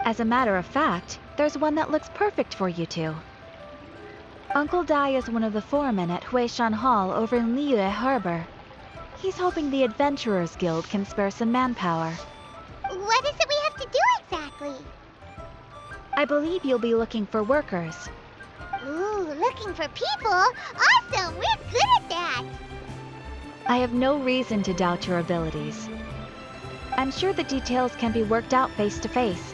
As a matter of fact, there's one that looks perfect for you two. Uncle Dai is one of the foremen at Huishan Hall over in Liyue Harbor. He's hoping the Adventurers Guild can spare some manpower. What is it we have to do exactly? I believe you'll be looking for workers. Ooh, looking for people? Awesome! We're good at that! I have no reason to doubt your abilities. I'm sure the details can be worked out face to face.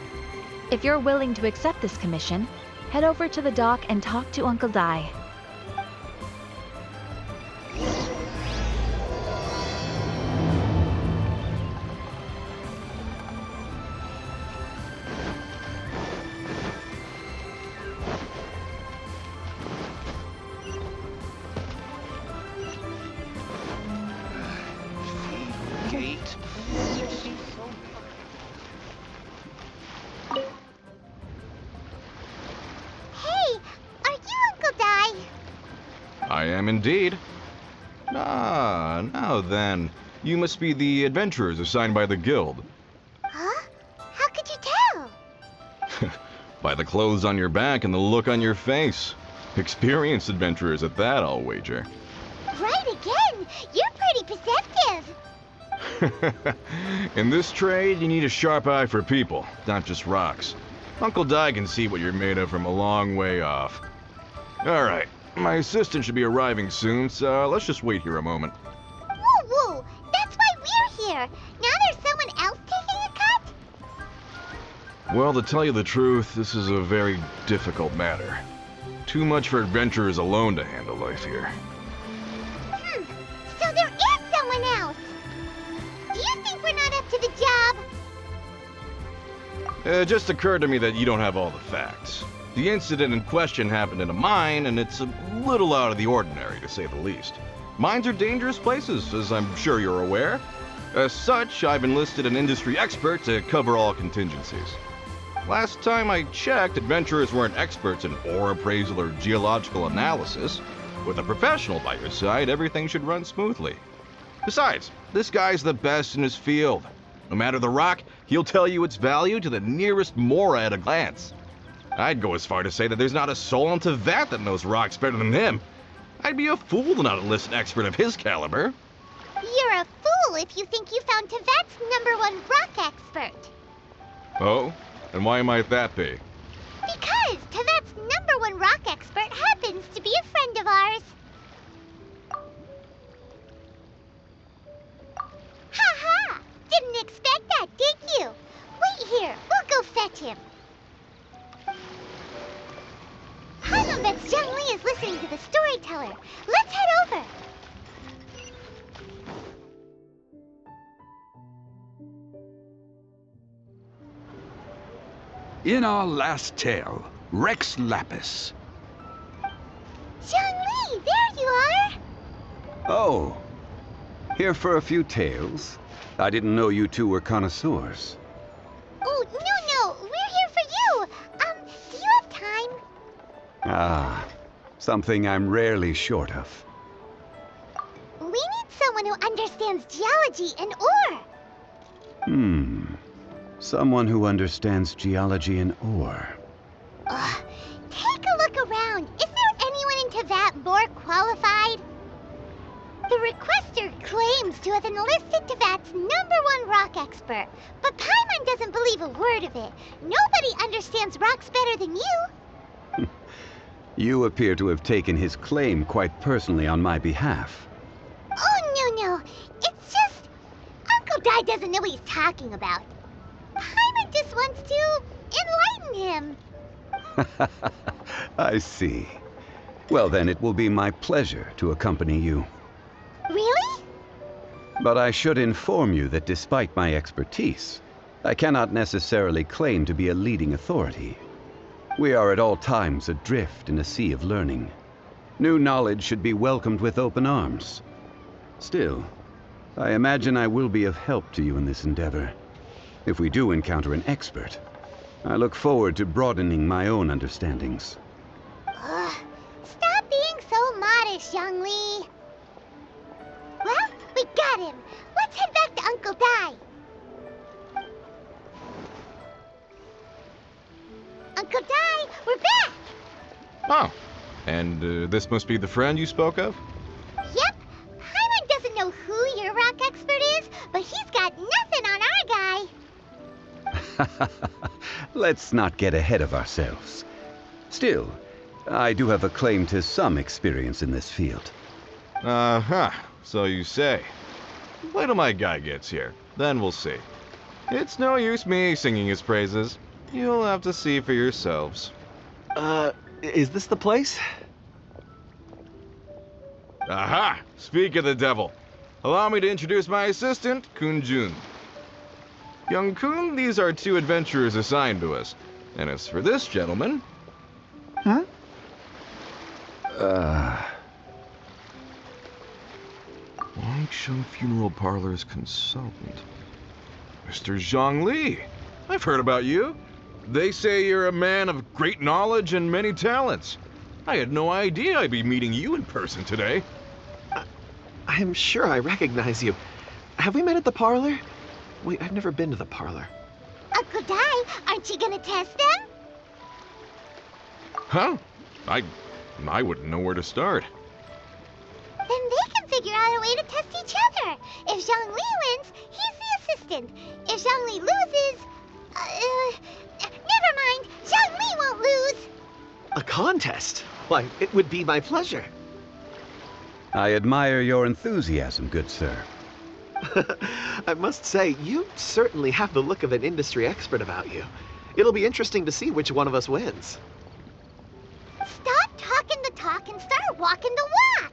If you're willing to accept this commission, head over to the dock and talk to Uncle Dai. Gate. Hey, are you Uncle Dai? I am indeed. Ah, now then. You must be the adventurers assigned by the guild. Huh? How could you tell? By the clothes on your back and the look on your face. Experienced adventurers at that, I'll wager. Right again! You're pretty perceptive! In this trade, you need a sharp eye for people, not just rocks. Uncle Dai can see what you're made of from a long way off. Alright, my assistant should be arriving soon, so let's just wait here a moment. Woo woo! That's why we're here! Now there's someone else taking a cut? Well, to tell you the truth, this is a very difficult matter. Too much for adventurers alone to handle life here. So there is someone else! Do you think we're not up to the job? It just occurred to me that you don't have all the facts. The incident in question happened in a mine, and it's a little out of the ordinary, to say the least. Mines are dangerous places, as I'm sure you're aware. As such, I've enlisted an industry expert to cover all contingencies. Last time I checked, adventurers weren't experts in ore appraisal or geological analysis. With a professional by your side, everything should run smoothly. Besides, this guy's the best in his field. No matter the rock, he'll tell you its value to the nearest mora at a glance. I'd go as far to say that there's not a soul on Tevat that knows rocks better than him. I'd be a fool to not enlist an expert of his caliber. You're a fool if you think you found Tevat's #1 rock expert. Oh? And why might that be? Because Tevat's #1 rock expert happens to be a friend of ours. Ha ha! Didn't expect that, did you? Wait here, we'll go fetch him. Amidst Zhongli is listening to the storyteller. Let's head over. In our last tale, Rex Lapis. Zhongli, there you are! Oh, here for a few tales? I didn't know you two were connoisseurs. Oh, no, we're here for you. Do you have time? Ah, something I'm rarely short of. We need someone who understands geology and ore. Someone who understands geology and ore. Take a look around. Is there anyone in Tevat more qualified? The requester claims to have enlisted Tevat's #1 rock expert, but Paimon doesn't believe a word of it. Nobody understands rocks better than you. You appear to have taken his claim quite personally on my behalf. Oh, no. It's just... Uncle Dai doesn't know what he's talking about. Paimon just wants to enlighten him. I see. Well then, it will be my pleasure to accompany you. Really? But I should inform you that despite my expertise, I cannot necessarily claim to be a leading authority. We are at all times adrift in a sea of learning. New knowledge should be welcomed with open arms. Still, I imagine I will be of help to you in this endeavor. If we do encounter an expert, I look forward to broadening my own understandings. Stop being so modest, Zhongli. Well, we got him. Let's head back to Uncle Dai. Uncle Dai, we're back! Oh, and this must be the friend you spoke of? Yep. Hyman doesn't know who your rock expert is, but he's got nothing on our guy. Let's not get ahead of ourselves. Still, I do have a claim to some experience in this field. Uh-huh, so you say. Wait till my guy gets here, then we'll see. It's no use me singing his praises. You'll have to see for yourselves. Is this the place? Aha! Speak of the devil. Allow me to introduce my assistant, Kun-jun. Young Kun, these are two adventurers assigned to us. And as for this gentleman... Huh? Nyxienx Funeral Parlor's consultant. Mr. Zhongli. I've heard about you. They say you're a man of great knowledge and many talents. I had no idea I'd be meeting you in person today. I'm sure I recognize you. Have we met at the parlor? Wait, I've never been to the parlor. Uncle Dai, aren't you gonna test them? Huh? I wouldn't know where to start. Then they can figure out a way to test each other. If Zhongli wins, he's the assistant. If Zhongli loses... never mind. Zhongli won't lose. A contest? Why, it would be my pleasure. I admire your enthusiasm, good sir. I must say, you certainly have the look of an industry expert about you. It'll be interesting to see which one of us wins. Stop talking the talk and start walking the walk.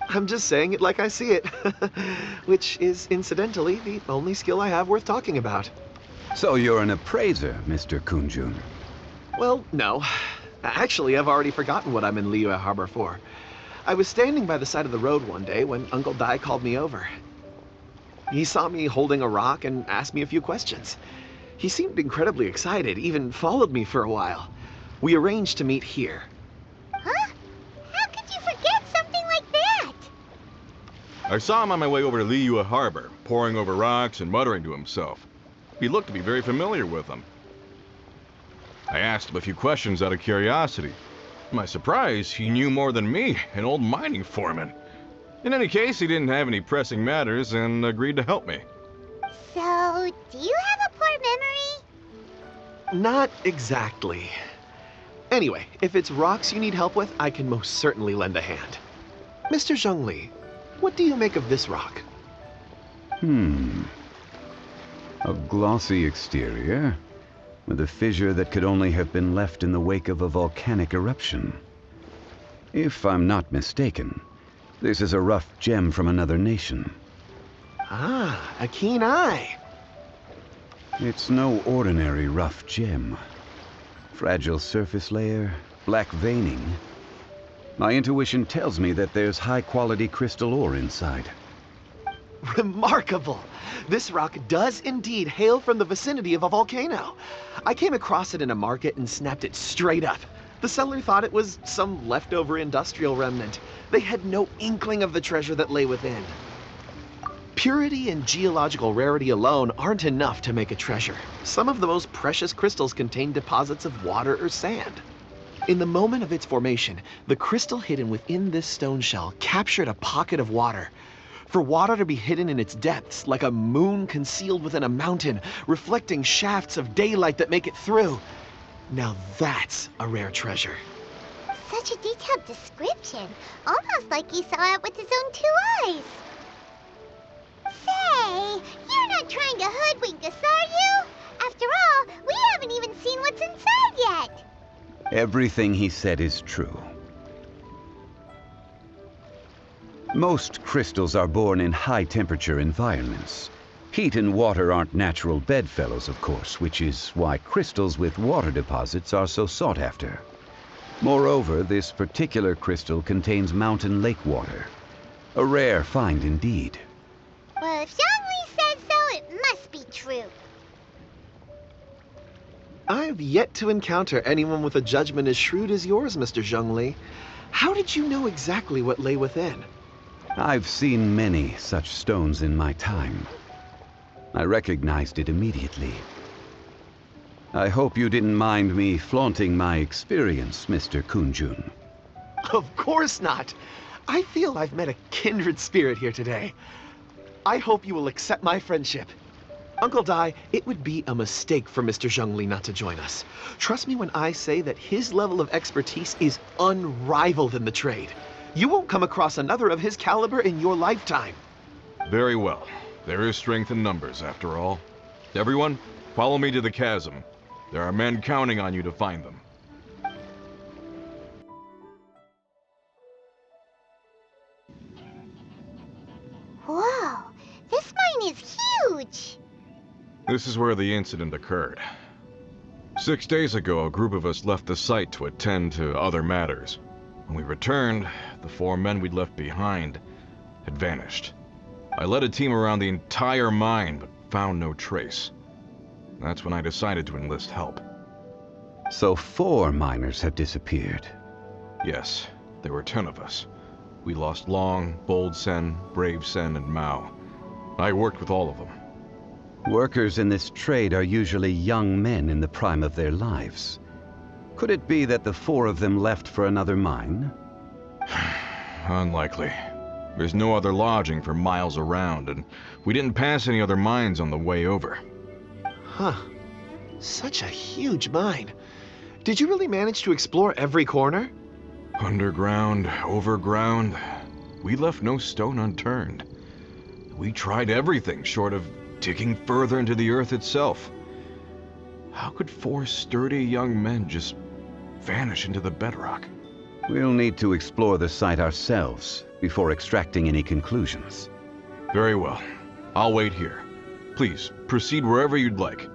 I'm just saying it like I see it. Which is, incidentally, the only skill I have worth talking about. So you're an appraiser, Mr. Kun-jun. Well, no. Actually, I've already forgotten what I'm in Liyue Harbor for. I was standing by the side of the road one day when Uncle Dai called me over. He saw me holding a rock and asked me a few questions. He seemed incredibly excited, even followed me for a while. We arranged to meet here. Huh? How could you forget something like that? I saw him on my way over to Liyue Harbor, poring over rocks and muttering to himself. He looked to be very familiar with them. I asked him a few questions out of curiosity. To my surprise, he knew more than me, an old mining foreman. In any case, he didn't have any pressing matters and agreed to help me. So, do you have a poor memory? Not exactly. Anyway, if it's rocks you need help with, I can most certainly lend a hand. Mr. Zhongli, what do you make of this rock? A glossy exterior, with a fissure that could only have been left in the wake of a volcanic eruption. If I'm not mistaken, this is a rough gem from another nation. Ah, a keen eye. It's no ordinary rough gem. Fragile surface layer, black veining. My intuition tells me that there's high-quality crystal ore inside. Remarkable! This rock does indeed hail from the vicinity of a volcano. I came across it in a market and snapped it straight up. The seller thought it was some leftover industrial remnant. They had no inkling of the treasure that lay within. Purity and geological rarity alone aren't enough to make a treasure. Some of the most precious crystals contain deposits of water or sand. In the moment of its formation, the crystal hidden within this stone shell captured a pocket of water. For water to be hidden in its depths, like a moon concealed within a mountain, reflecting shafts of daylight that make it through. Now that's a rare treasure. Such a detailed description. Almost like he saw it with his own 2 eyes. Say, you're not trying to hoodwink us, are you? After all, we haven't even seen what's inside yet. Everything he said is true. Most crystals are born in high-temperature environments. Heat and water aren't natural bedfellows, of course, which is why crystals with water deposits are so sought after. Moreover, this particular crystal contains mountain lake water. A rare find indeed. Well, if Zhongli says so, it must be true. I've yet to encounter anyone with a judgment as shrewd as yours, Mr. Zhongli. How did you know exactly what lay within? I've seen many such stones in my time. I recognized it immediately. I hope you didn't mind me flaunting my experience, Mr. Kunjun. Of course not. I feel I've met a kindred spirit here today. I hope you will accept my friendship. Uncle Dai, it would be a mistake for Mr. Zhongli not to join us. Trust me when I say that his level of expertise is unrivaled in the trade. You won't come across another of his caliber in your lifetime. Very well. There is strength in numbers, after all. Everyone, follow me to the chasm. There are men counting on you to find them. Whoa, this mine is huge! This is where the incident occurred. 6 days ago, a group of us left the site to attend to other matters. When we returned, the 4 men we'd left behind had vanished. I led a team around the entire mine, but found no trace. That's when I decided to enlist help. So 4 miners have disappeared. Yes, there were 10 of us. We lost Long, Bold Sen, Brave Sen, and Mao. I worked with all of them. Workers in this trade are usually young men in the prime of their lives. Could it be that the 4 of them left for another mine? Unlikely. There's no other lodging for miles around, and we didn't pass any other mines on the way over. Huh. Such a huge mine. Did you really manage to explore every corner? Underground, overground, we left no stone unturned. We tried everything short of digging further into the earth itself. How could 4 sturdy young men just vanish into the bedrock? We'll need to explore the site ourselves before extracting any conclusions. Very well. I'll wait here. Please, proceed wherever you'd like.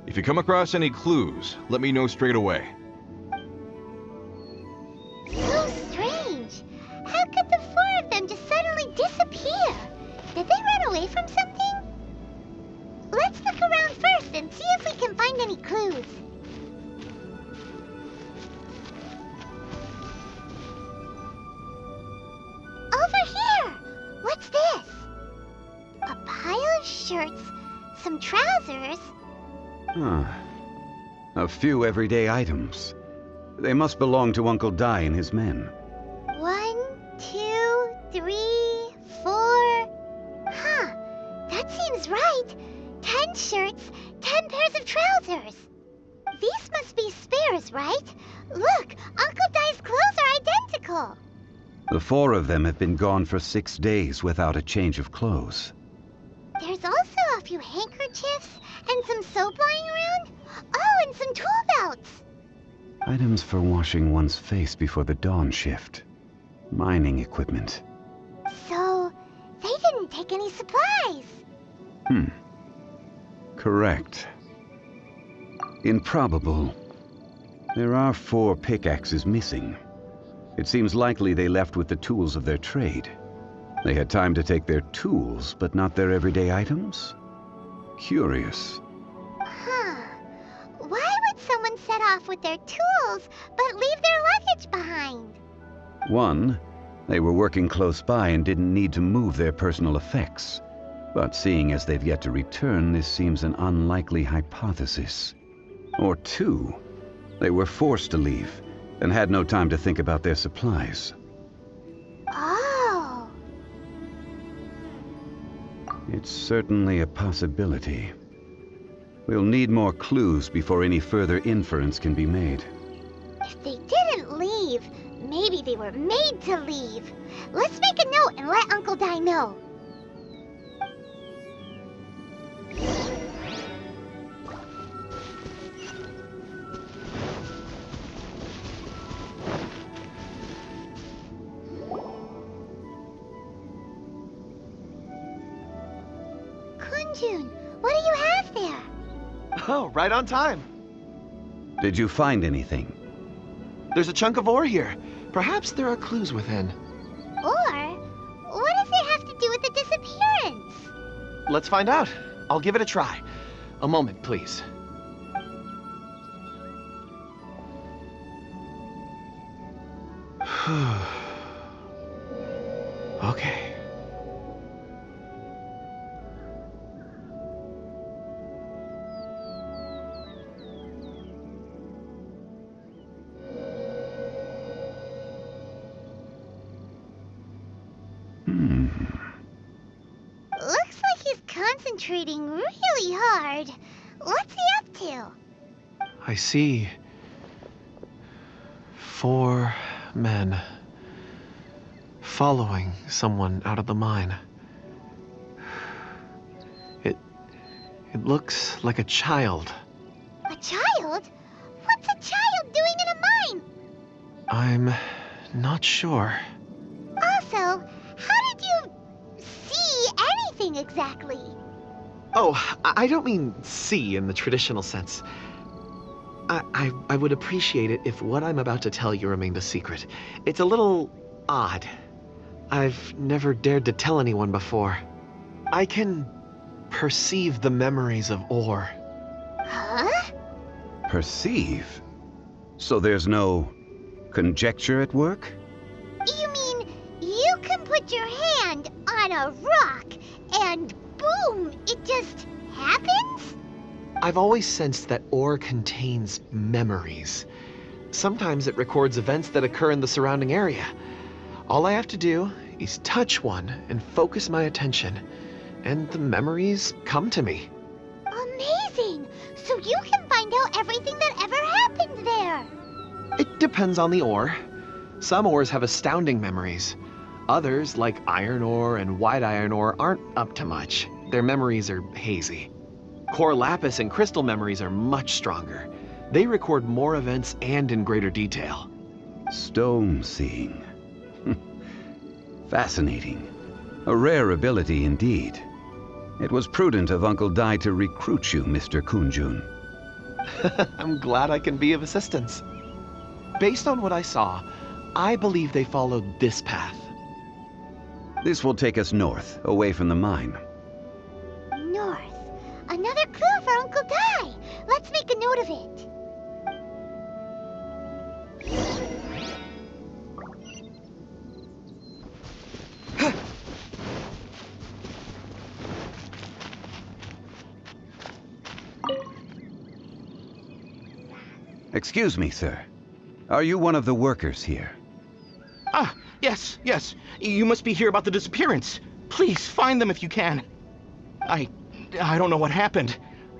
If you come across any clues, let me know straight away. So strange. How could the 4 of them just suddenly disappear? Did they run away from something? Let's look around first and see if we can find any clues. Over here! What's this? A pile of shirts, some trousers. Huh. A few everyday items. They must belong to Uncle Dai and his men. 1, 2, 3, 4. Huh, that seems right. 10 shirts, 10 pairs of trousers. These must be spares, right? Look, Uncle Dai's clothes are identical. The 4 of them have been gone for 6 days without a change of clothes. There's also a few handkerchiefs and some soap lying around. Oh, and some tool belts. Items for washing one's face before the dawn shift. Mining equipment. So, they didn't take any supplies. Correct. Improbable. There are 4 pickaxes missing. It seems likely they left with the tools of their trade. They had time to take their tools, but not their everyday items? Curious. Huh. Why would someone set off with their tools, but leave their luggage behind? 1, they were working close by and didn't need to move their personal effects. But seeing as they've yet to return, this seems an unlikely hypothesis. Or 2, they were forced to leave and had no time to think about their supplies. Oh. It's certainly a possibility. We'll need more clues before any further inference can be made. If they didn't leave, maybe they were made to leave. Let's make a note and let Uncle Dai know. Kunjun, what do you have there? Oh, right on time. Did you find anything? There's a chunk of ore here. Perhaps there are clues within. Or, what does it have to do with the disappearance? Let's find out. I'll give it a try. A moment, please. Okay. Looks like he's concentrating really hard. What's he up to? I see 4 men following someone out of the mine. It looks like a child. A child? What's a child doing in a mine? I'm not sure. Also, how did you see anything exactly? Oh, I don't mean see in the traditional sense. I would appreciate it if what I'm about to tell you remained a secret. It's a little odd. I've never dared to tell anyone before. I can perceive the memories of ore. Huh? Perceive? So there's no conjecture at work? You mean you can put your hand on a rock and boom, it just happens? I've always sensed that ore contains memories. Sometimes it records events that occur in the surrounding area. All I have to do is touch one and focus my attention, and the memories come to me. Amazing! So you can find out everything that ever happened there. It depends on the ore. Some ores have astounding memories. Others, like iron ore and white iron ore, aren't up to much. Their memories are hazy. Core lapis and crystal memories are much stronger. They record more events and in greater detail. Stone seeing. Fascinating. A rare ability indeed. It was prudent of Uncle Dai to recruit you, Mr. Kunjun. I'm glad I can be of assistance. Based on what I saw, I believe they followed this path. This will take us north, away from the mine. North. Another clue for Uncle Dai. Let's make a note of it. Excuse me, sir. Are you one of the workers here? Ah, yes. You must be here about the disappearance. Please, find them if you can. I don't know what happened.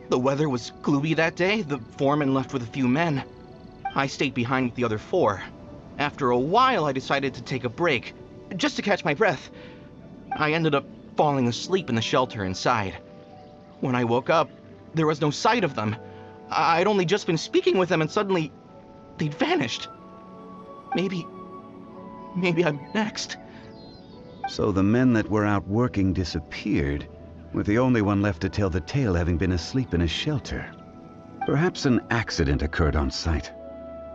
The weather was gloomy that day. The foreman left with a few men. I stayed behind with the other 4. After a while, I decided to take a break, just to catch my breath. I ended up falling asleep in the shelter inside. When I woke up, there was no sight of them. I'd only just been speaking with them and suddenly they'd vanished. Maybe I'm next. So the men that were out working disappeared, with the only one left to tell the tale having been asleep in a shelter. Perhaps an accident occurred on site.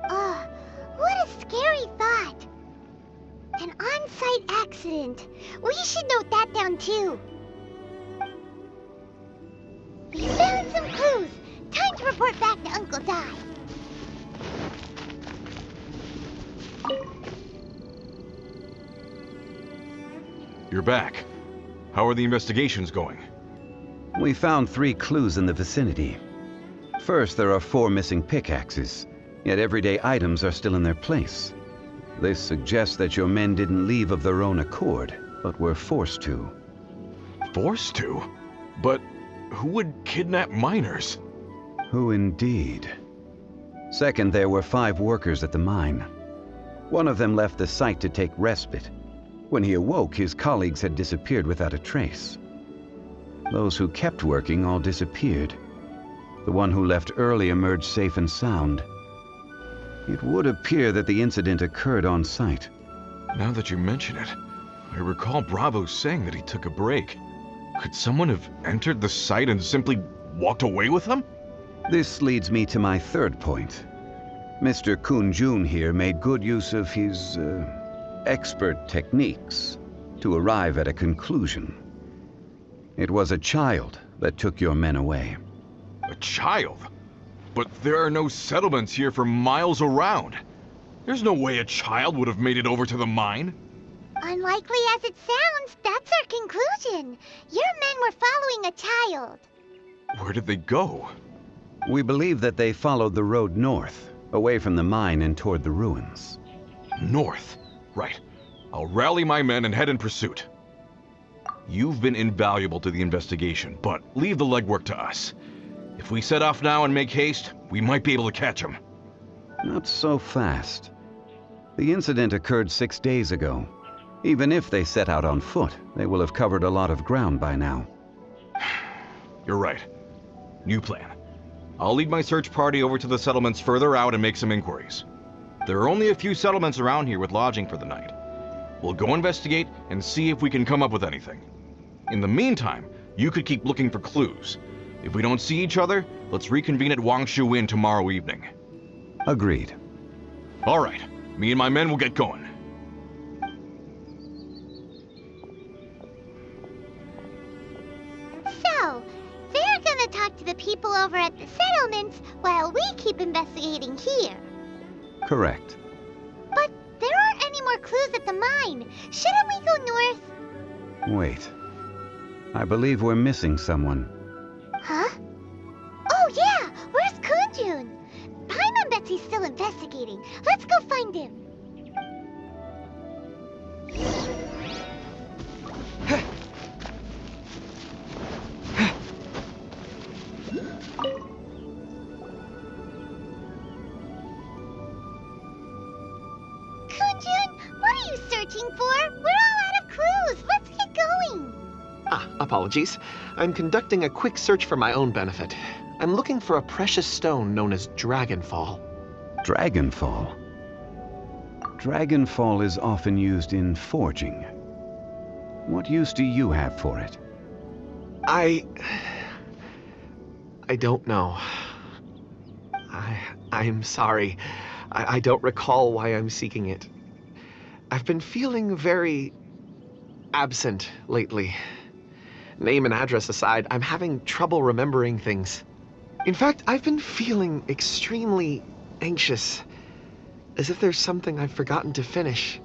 What a scary thought. An on-site accident. We should note that down too. We found some clues. Time to report back to Uncle Dai. You're back. How are the investigations going? We found 3 clues in the vicinity. First, there are 4 missing pickaxes, yet everyday items are still in their place. This suggests that your men didn't leave of their own accord, but were forced to. Forced to? But who would kidnap miners? Who indeed? Second, there were 5 workers at the mine. One of them left the site to take respite. When he awoke, his colleagues had disappeared without a trace. Those who kept working all disappeared. The one who left early emerged safe and sound. It would appear that the incident occurred on site. Now that you mention it, I recall Bravo saying that he took a break. Could someone have entered the site and simply walked away with them? This leads me to my third point. Mr. Kunjun here made good use of his, expert techniques to arrive at a conclusion. It was a child that took your men away. A child? But there are no settlements here for miles around. There's no way a child would have made it over to the mine. Unlikely as it sounds, that's our conclusion. Your men were following a child. Where did they go? We believe that they followed the road north, away from the mine and toward the ruins. North. Right. I'll rally my men and head in pursuit. You've been invaluable to the investigation, but leave the legwork to us. If we set off now and make haste, we might be able to catch him. Not so fast. The incident occurred 6 days ago. Even if they set out on foot, they will have covered a lot of ground by now. You're right. New plan. I'll lead my search party over to the settlements further out and make some inquiries. There are only a few settlements around here with lodging for the night. We'll go investigate and see if we can come up with anything. In the meantime, you could keep looking for clues. If we don't see each other, let's reconvene at Wangshu Inn tomorrow evening. Agreed. All right. Me and my men will get going. So, they're gonna talk to the people over at the settlements while we keep investigating here. Correct. But there aren't any more clues at the mine. Shouldn't we go north? Wait. I believe we're missing someone. Huh? Oh yeah! Where's Kunjun? Paimon bets he's still investigating. Let's go find him. Kunjun, what are you searching for? We're all out of clues. Let's get going. Apologies. I'm conducting a quick search for my own benefit. I'm looking for a precious stone known as Dragonfall. Dragonfall? Dragonfall is often used in forging. What use do you have for it? I don't know. I'm sorry. I don't recall why I'm seeking it. I've been feeling very absent lately. Name and address aside, I'm having trouble remembering things. In fact, I've been feeling extremely anxious, as if there's something I've forgotten to finish.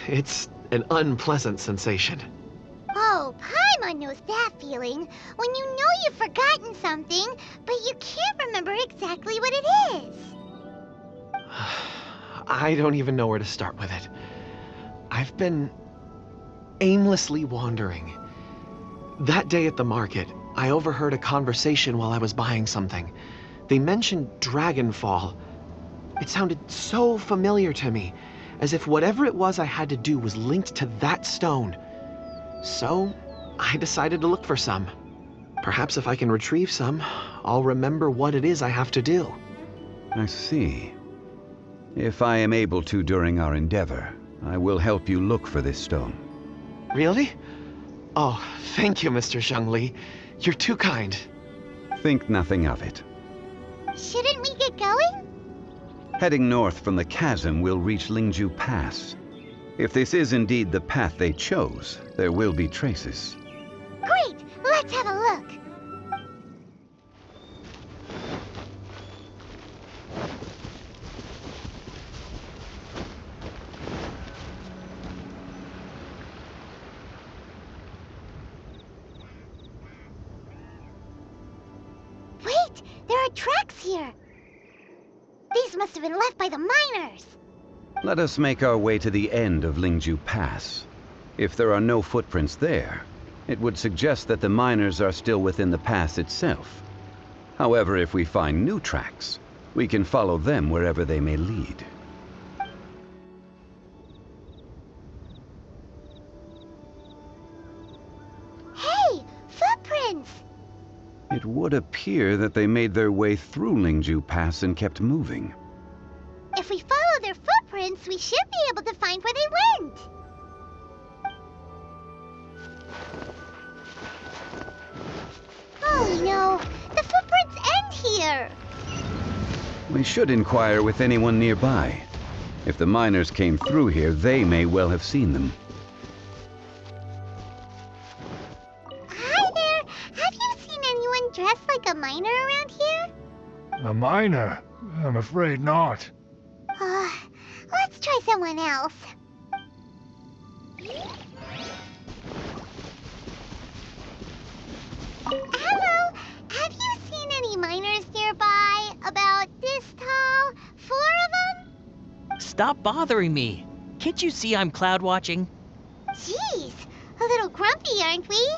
It's an unpleasant sensation. Oh, Paimon knows that feeling. When you know you've forgotten something, but you can't remember exactly what it is. I don't even know where to start with it. I've been aimlessly wandering. That day at the market, I overheard a conversation while I was buying something. They mentioned Dragonfall. It sounded so familiar to me, as if whatever it was I had to do was linked to that stone. So, I decided to look for some. Perhaps if I can retrieve some, I'll remember what it is I have to do. I see. If I am able to during our endeavor, I will help you look for this stone. Really? Oh, thank you, Mr. Zhongli. You're too kind. Think nothing of it. Shouldn't we get going? Heading north from the chasm, we'll reach Lingju Pass. If this is indeed the path they chose, there will be traces. Great! Let's have a look. Wait! There are tracks here! These must have been left by the miners! Let us make our way to the end of Lingju Pass. If there are no footprints there, it would suggest that the miners are still within the pass itself. However, if we find new tracks, we can follow them wherever they may lead. Hey! Footprints! It would appear that they made their way through Lingju Pass and kept moving. If we follow their footprints, we should be able to find where they went. Oh no! The footprints end here! We should inquire with anyone nearby. If the miners came through here, they may well have seen them. Hi there! Have you seen anyone dressed like a miner around here? A miner? I'm afraid not. Let's try someone else. Hello? Have you seen any miners nearby? About this tall? 4 of them? Stop bothering me. Can't you see I'm cloud watching? Jeez, A little grumpy, aren't we?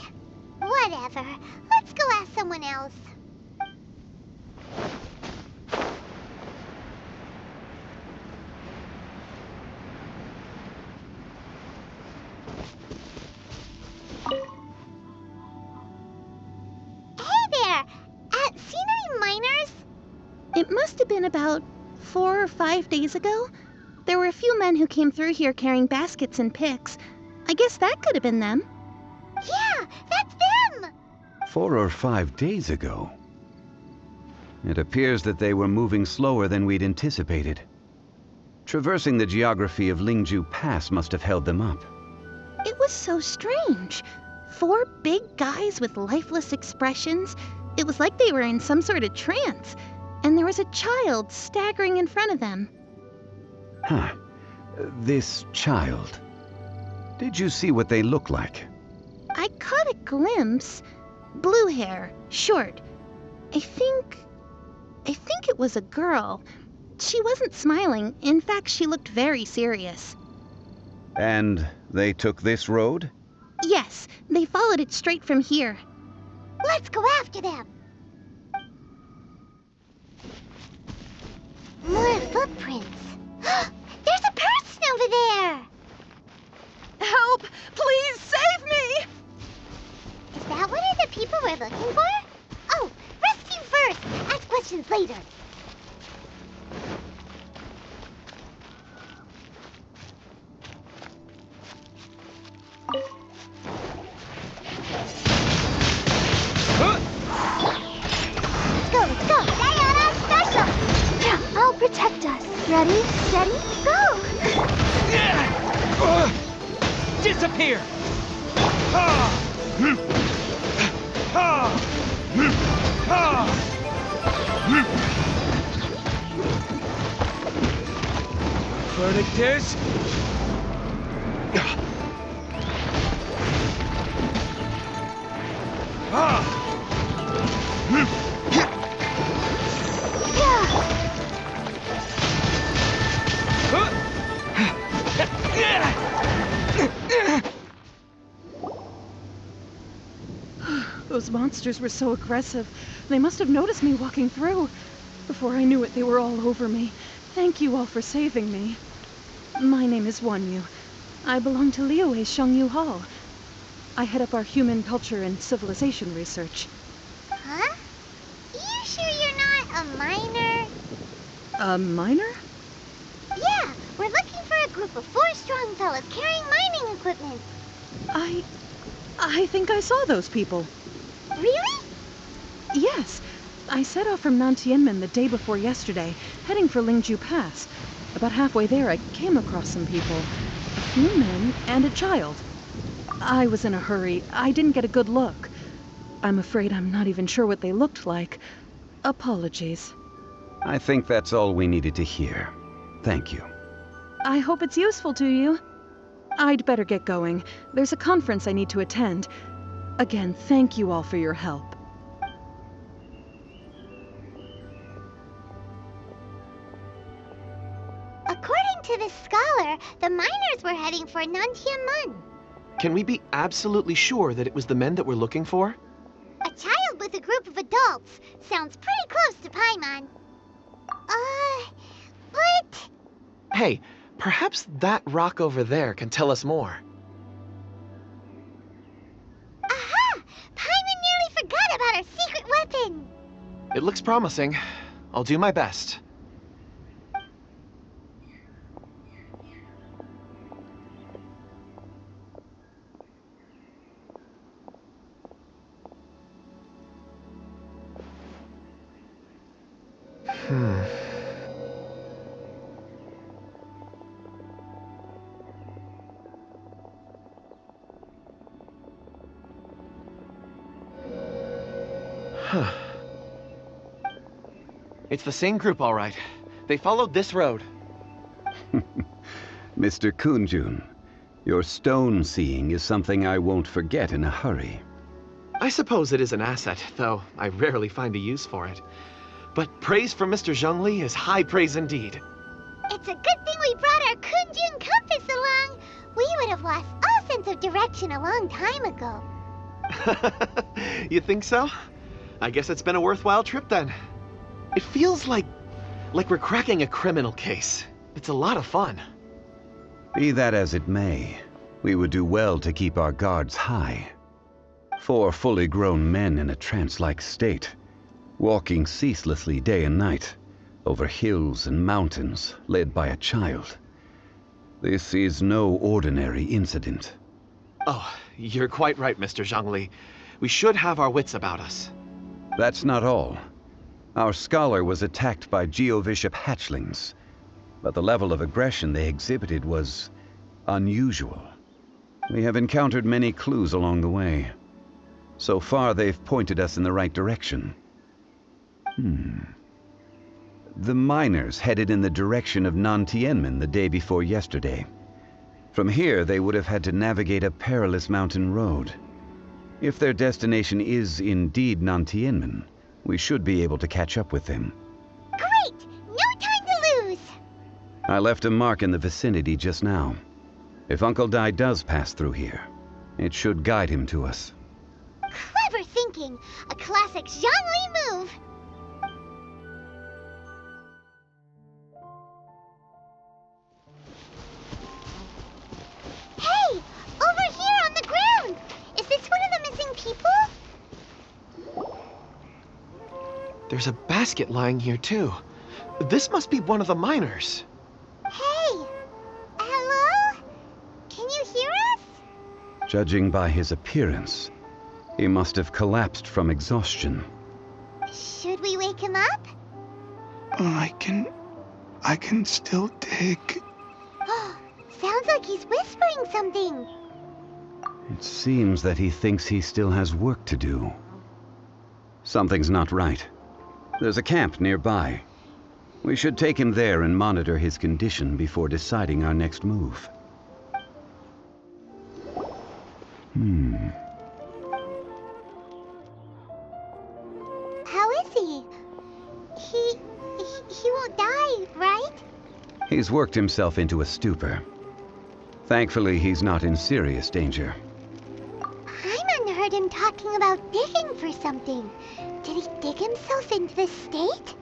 Whatever. Let's go ask someone else. Hey there! Seen any miners? It must have been about 4 or 5 days ago. There were a few men who came through here carrying baskets and picks. I guess that could have been them. Yeah, that's them! 4 or 5 days ago. It appears that they were moving slower than we'd anticipated. Traversing the geography of Lingju Pass must have held them up. It was so strange. 4 big guys with lifeless expressions. It was like they were in some sort of trance. And there was a child staggering in front of them. Huh. This child. Did you see what they look like? I caught a glimpse. Blue hair, short. I think it was a girl. She wasn't smiling. In fact, she looked very serious. And they took this road? Yes, they followed it straight from here. Let's go after them! More footprints. There's a person over there! Help! Please save me! Is that one of the people we're looking for? Oh, rescue first! Ask questions later. Let's go! Diana Special! I'll protect us. Ready, steady, go! Disappear! Verdict is... Those monsters were so aggressive. They must have noticed me walking through. Before I knew it, they were all over me. Thank you all for saving me. My name is Wanyu. I belong to Liyue's Shangyu Hall. I head up our human culture and civilization research. Huh? You sure you're not a miner? A miner? Yeah, we're looking for a group of 4 strong fellas carrying mining equipment. I think I saw those people. Really? Yes. I set off from Nyxienx the day before yesterday, heading for Lingju Pass. About halfway there, I came across some people. A few men and a child. I was in a hurry. I didn't get a good look. I'm afraid I'm not even sure what they looked like. Apologies. I think that's all we needed to hear. Thank you. I hope it's useful to you. I'd better get going. There's a conference I need to attend. Again, thank you all for your help. According to this scholar, the miners were heading for Nyxienx. Can we be absolutely sure that it was the men that we're looking for? A child with a group of adults. Sounds pretty close to Paimon. But... Hey, perhaps that rock over there can tell us more. Aha! Paimon nearly forgot about our secret weapon! It looks promising. I'll do my best. It's the same group, all right. They followed this road. Mr. Kunjun, your stone seeing is something I won't forget in a hurry. I suppose it is an asset, though I rarely find a use for it. But praise from Mr. Zhongli is high praise indeed. It's a good thing we brought our Kunjun compass along. We would have lost all a sense of direction a long time ago. You think so? I guess it's been a worthwhile trip then. It feels like we're cracking a criminal case. It's a lot of fun. Be that as it may, we would do well to keep our guards high. 4 fully grown men in a trance-like state, walking ceaselessly day and night, over hills and mountains, led by a child. This is no ordinary incident. Oh, you're quite right, Mr. Zhongli. We should have our wits about us. That's not all. Our scholar was attacked by Geovishap hatchlings, but the level of aggression they exhibited was unusual. We have encountered many clues along the way. So far, they've pointed us in the right direction. The miners headed in the direction of Nyxienx the day before yesterday. From here, they would have had to navigate a perilous mountain road. If their destination is indeed Nyxienx, we should be able to catch up with them. Great! No time to lose! I left a mark in the vicinity just now. If Uncle Dai does pass through here, it should guide him to us. Clever thinking! A classic Zhongli move! Hey! Over here on the ground! Is this one of the missing people? There's a basket lying here too. This must be one of the miners. Hey! Hello? Can you hear us? Judging by his appearance, he must have collapsed from exhaustion. Should we wake him up? I can still dig. Sounds like he's whispering something. It seems that he thinks he still has work to do. Something's not right. There's a camp nearby. We should take him there and monitor his condition before deciding our next move. How is he? He won't die, right? He's worked himself into a stupor. Thankfully, he's not in serious danger. Hyman heard him talking about digging for something. Did he dig himself into this state?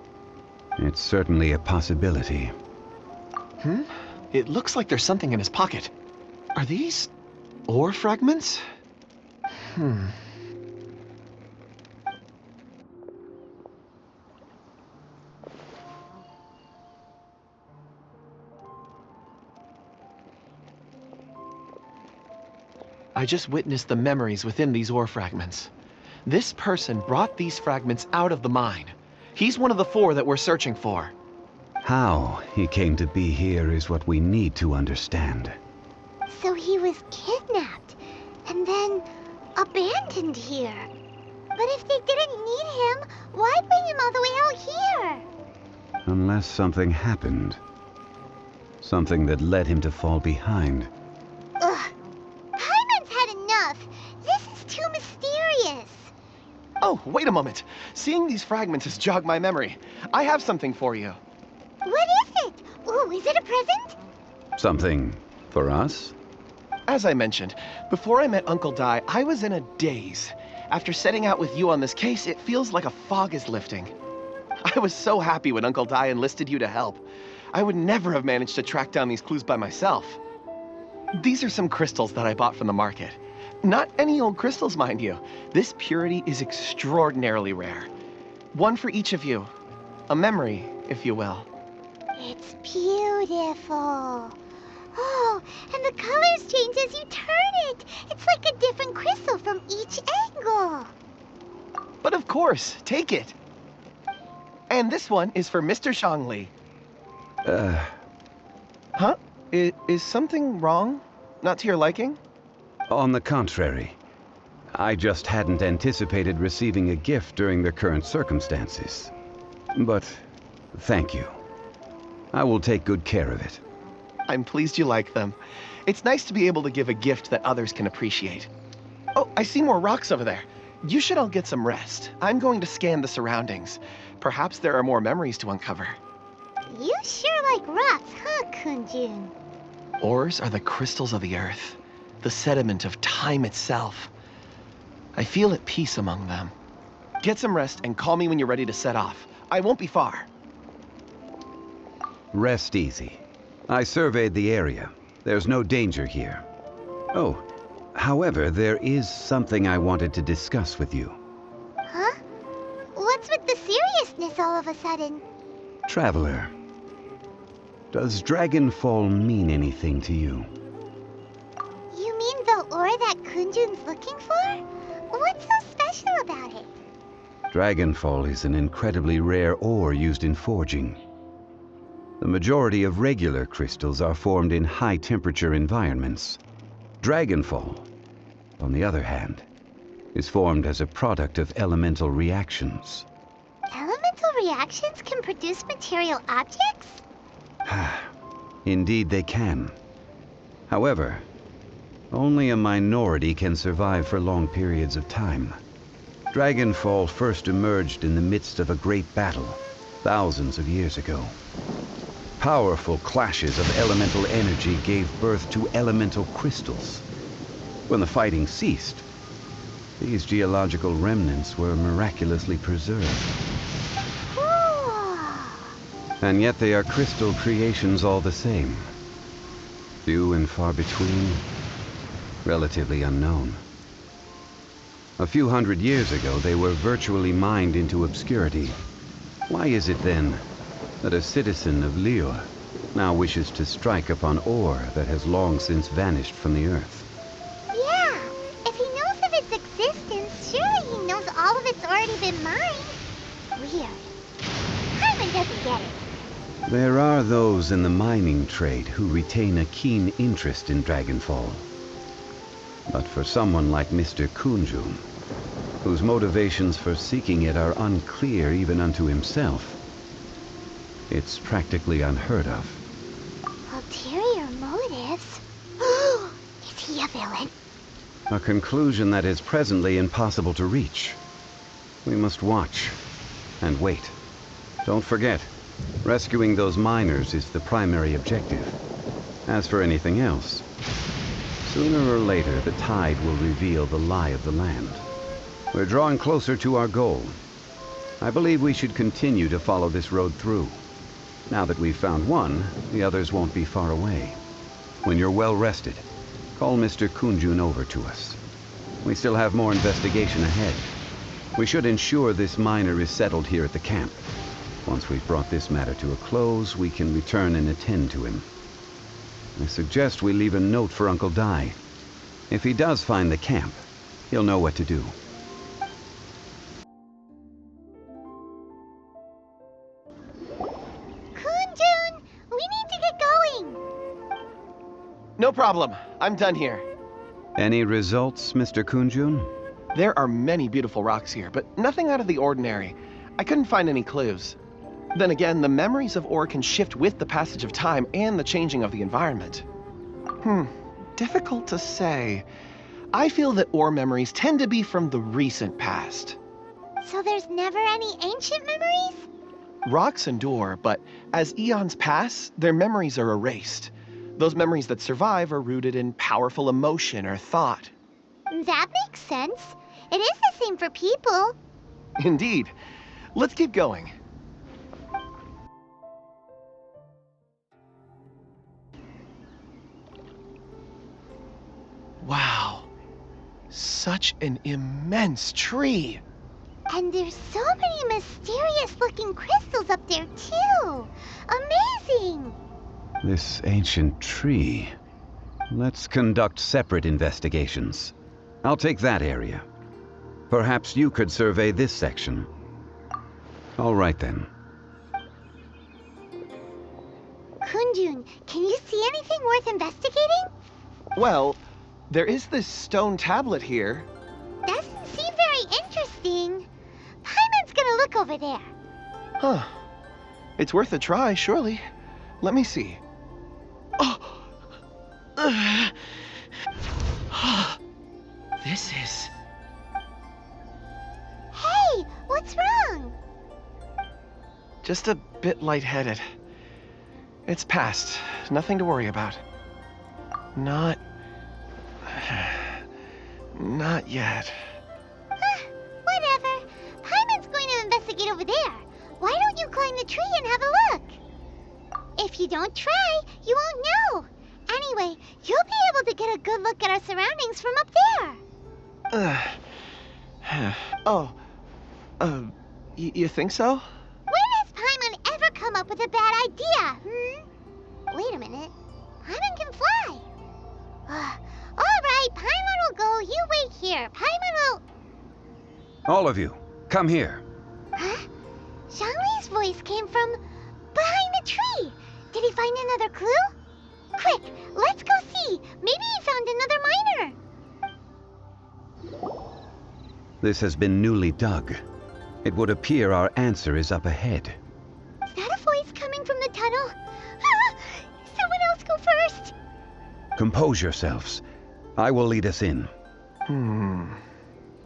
It's certainly a possibility. It looks like there's something in his pocket. Are these ore fragments? I just witnessed the memories within these ore fragments. This person brought these fragments out of the mine. He's one of the 4 that we're searching for. How he came to be here is what we need to understand. So he was kidnapped and then abandoned here. But if they didn't need him, why bring him all the way out here? Unless something happened. Something that led him to fall behind. Ugh. Hyman's had enough. This is too mysterious. Oh, wait a moment. Seeing these fragments has jogged my memory. I have something for you. What is it? Ooh, is it a present? Something for us? As I mentioned, before I met Uncle Dai, I was in a daze. After setting out with you on this case, it feels like a fog is lifting. I was so happy when Uncle Dai enlisted you to help. I would never have managed to track down these clues by myself. These are some crystals that I bought from the market. Not any old crystals, mind you. This purity is extraordinarily rare. One for each of you. A memory, if you will. It's beautiful. Oh, and the colors change as you turn it. It's like a different crystal from each angle. But of course, take it. And this one is for Mr. Zhongli. Huh? Is something wrong? Not to your liking? On the contrary. I just hadn't anticipated receiving a gift during the current circumstances. But thank you. I will take good care of it. I'm pleased you like them. It's nice to be able to give a gift that others can appreciate. Oh, I see more rocks over there. You should all get some rest. I'm going to scan the surroundings. Perhaps there are more memories to uncover. You sure like rocks, huh, Kunjun? Ores are the crystals of the earth. the sediment of time itself. I feel at peace among them. Get some rest and call me when you're ready to set off. I won't be far. Rest easy. I surveyed the area. There's no danger here. Oh, however, there is something I wanted to discuss with you. Huh? What's with the seriousness all of a sudden? Traveler, does Dragonfall mean anything to you? You mean the ore that Kunjun's looking for? What's so special about it? Dragonfall is an incredibly rare ore used in forging. The majority of regular crystals are formed in high-temperature environments. Dragonfall, on the other hand, is formed as a product of elemental reactions. Elemental reactions can produce material objects? Indeed they can. However, only a minority can survive for long periods of time. Dragonfall first emerged in the midst of a great battle, thousands of years ago. Powerful clashes of elemental energy gave birth to elemental crystals. When the fighting ceased, these geological remnants were miraculously preserved. Cool. And yet they are crystal creations all the same. Few and far between, relatively unknown. A few hundred years ago, they were virtually mined into obscurity. Why is it then that a citizen of Lior now wishes to strike upon ore that has long since vanished from the earth? Yeah, if he knows of its existence, surely he knows all of it's already been mined. Weird. Hyman doesn't get it. There are those in the mining trade who retain a keen interest in Dragonfall. But for someone like Mr. Kunjun, whose motivations for seeking it are unclear even unto himself, it's practically unheard of. Ulterior motives? Is he a villain? A conclusion that is presently impossible to reach. We must watch and wait. Don't forget, rescuing those miners is the primary objective. As for anything else, sooner or later the tide will reveal the lie of the land. We're drawing closer to our goal. I believe we should continue to follow this road through. Now that we've found one, the others won't be far away. When you're well rested, call Mr. Kunjun over to us. We still have more investigation ahead. We should ensure this miner is settled here at the camp. Once we've brought this matter to a close, we can return and attend to him. I suggest we leave a note for Uncle Dai. If he does find the camp, he'll know what to do. Kunjun, we need to get going. No problem. I'm done here. Any results, Mr. Kunjun? There are many beautiful rocks here, but nothing out of the ordinary. I couldn't find any clues. Then again, the memories of ore can shift with the passage of time and the changing of the environment. Difficult to say. I feel that ore memories tend to be from the recent past. So there's never any ancient memories? Rocks endure, but as eons pass, their memories are erased. Those memories that survive are rooted in powerful emotion or thought. That makes sense. It is the same for people. Indeed. Let's keep going. Wow. Such an immense tree. And there's so many mysterious-looking crystals up there, too. Amazing! This ancient tree. Let's conduct separate investigations. I'll take that area. Perhaps you could survey this section. All right then. Kunjun, can you see anything worth investigating? Well, there is this stone tablet here. Doesn't seem very interesting. Paimon's gonna look over there. Huh. It's worth a try, surely. Let me see. This is... Hey, what's wrong? just a bit lightheaded. It's past. Nothing to worry about. Not Not yet. Whatever. Paimon's going to investigate over there. Why don't you climb the tree and have a look? If you don't try, you won't know. Anyway, you'll be able to get a good look at our surroundings from up there. You think so? When has Paimon ever come up with a bad idea, Wait a minute. Paimon can fly. All right, Paimon will go. You wait here. Paimon will... All of you, come here. Huh? Zhongli's voice came from behind the tree. Did he find another clue? Quick, let's go see. Maybe he found another miner. This has been newly dug. It would appear our answer is up ahead. Is that a voice coming from the tunnel? Someone else go first. Compose yourselves. I will lead us in.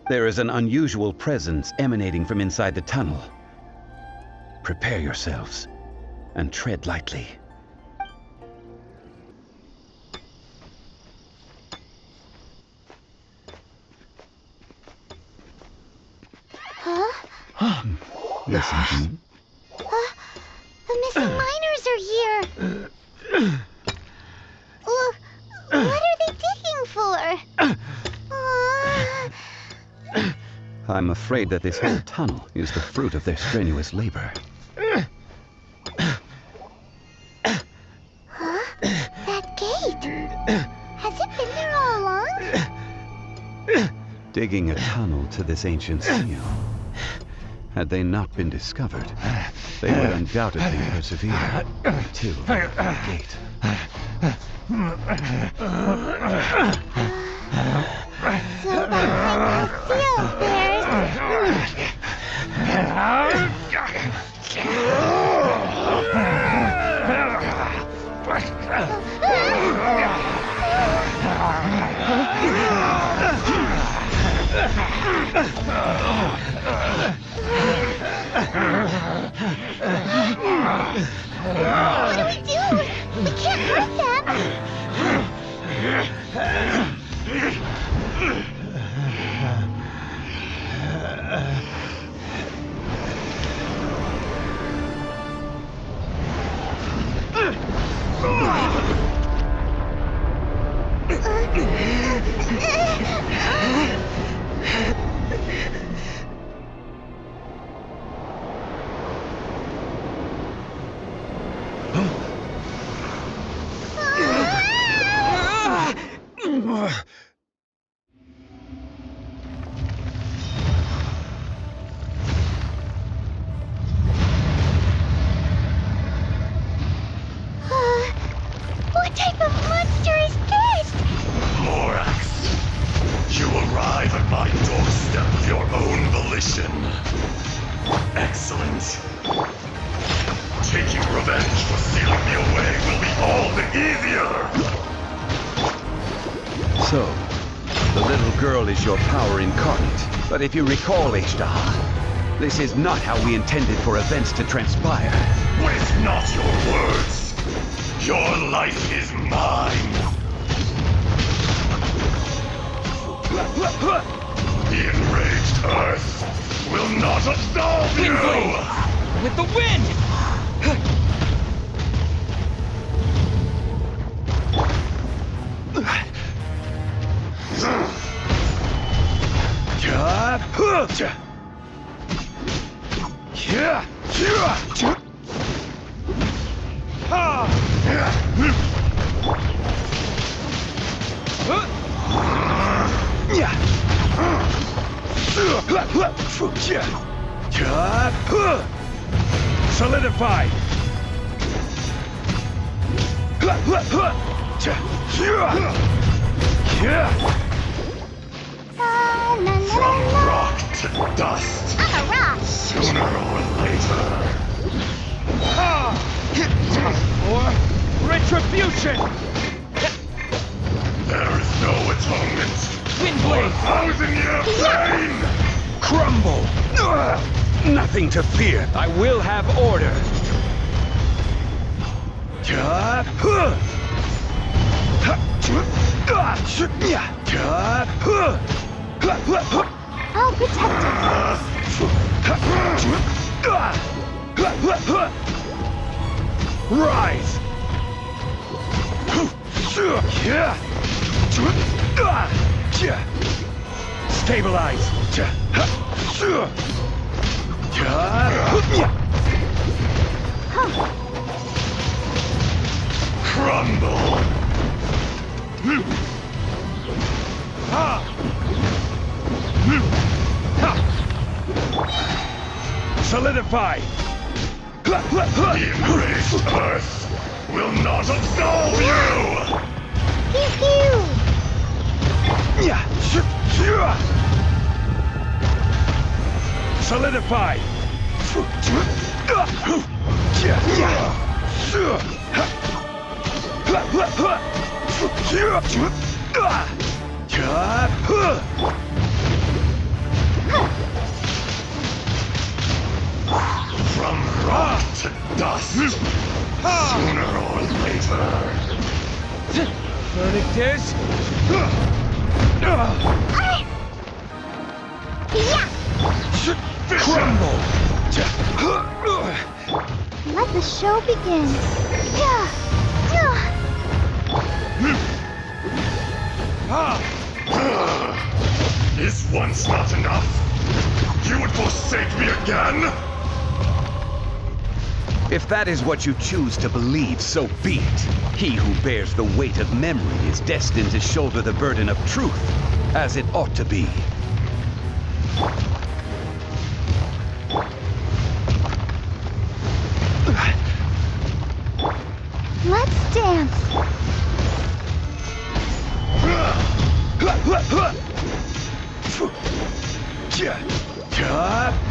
There is an unusual presence emanating from inside the tunnel. Prepare yourselves and tread lightly. Listen to me. The missing miners are here. What are they digging for? I'm afraid that this whole tunnel is the fruit of their strenuous labor. That gate. Has it been there all along? Digging a tunnel to this ancient seal. Had they not been discovered, they would undoubtedly persevere until the gate. So behind the seal there's... What do we do? We can't hurt them. What type of monster is this? Morax, you arrive at my doorstep of your own volition. Excellent. Taking revenge for sealing me away will be all the easier. So, the little girl is your power incarnate. But if you recall, Ishtar, this is not how we intended for events to transpire. Waste not your words. Your life is mine. The enraged Earth will not absolve you! With the wind! Solidified! From rock to dust. I'm a rock. Sooner or later. Or retribution! There is no atonement. Windblade! 1,000-year flame! Crumble! Nothing to fear. I will have order. I'll protect us. Rise! Stabilize! Crumble! Solidify! The enraged Earth will not absolve you! Pew pew! Solidify! From rock to dust, sooner or later. Verdict is... Yeah! Crumble! Let the show begin. Is once not enough? You would forsake me again? If that is what you choose to believe, so be it. He who bears the weight of memory is destined to shoulder the burden of truth, as it ought to be. Let's dance.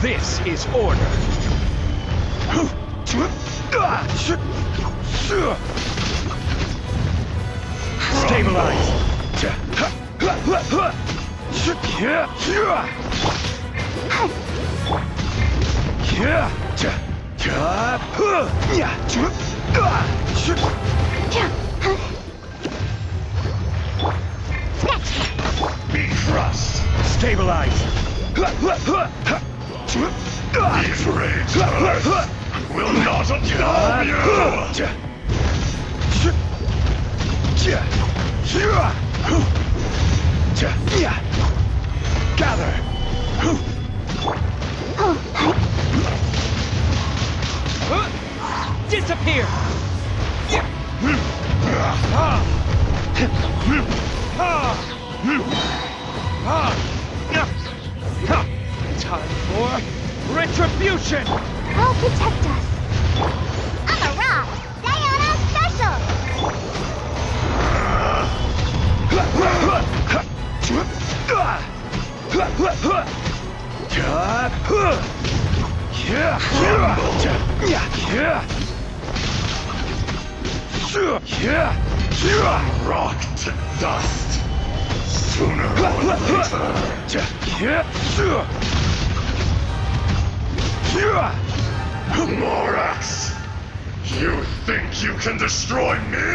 This is order. Stabilize. Be crushed. Stabilize. The enraged Earth will not absolve you! Gather. Disappear. Time for retribution. I'll protect us. I'm a rock. Stay on our special. Rock to dust. Sooner or later. Morax! You think you can destroy me?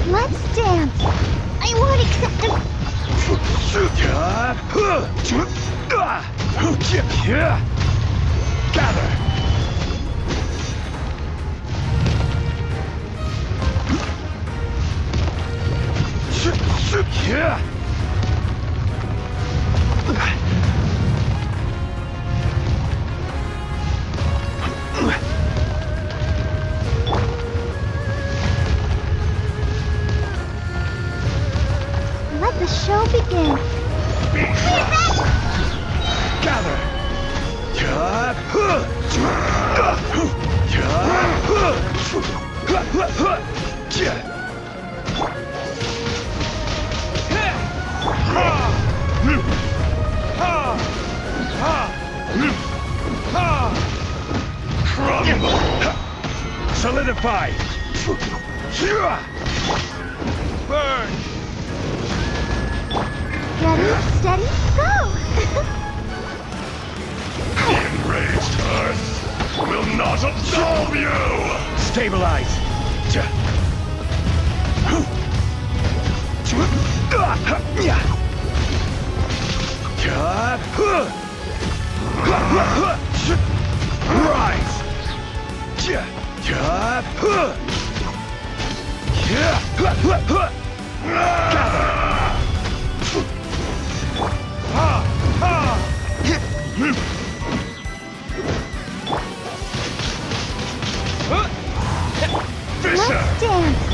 Let's dance. I won't accept them. Gather. Let the show begin. Gather. Crumble! Solidify. Burn. Ready, steady, go! The enraged Earth will absolve you! Stabilize! Rise! Fisher! Dance!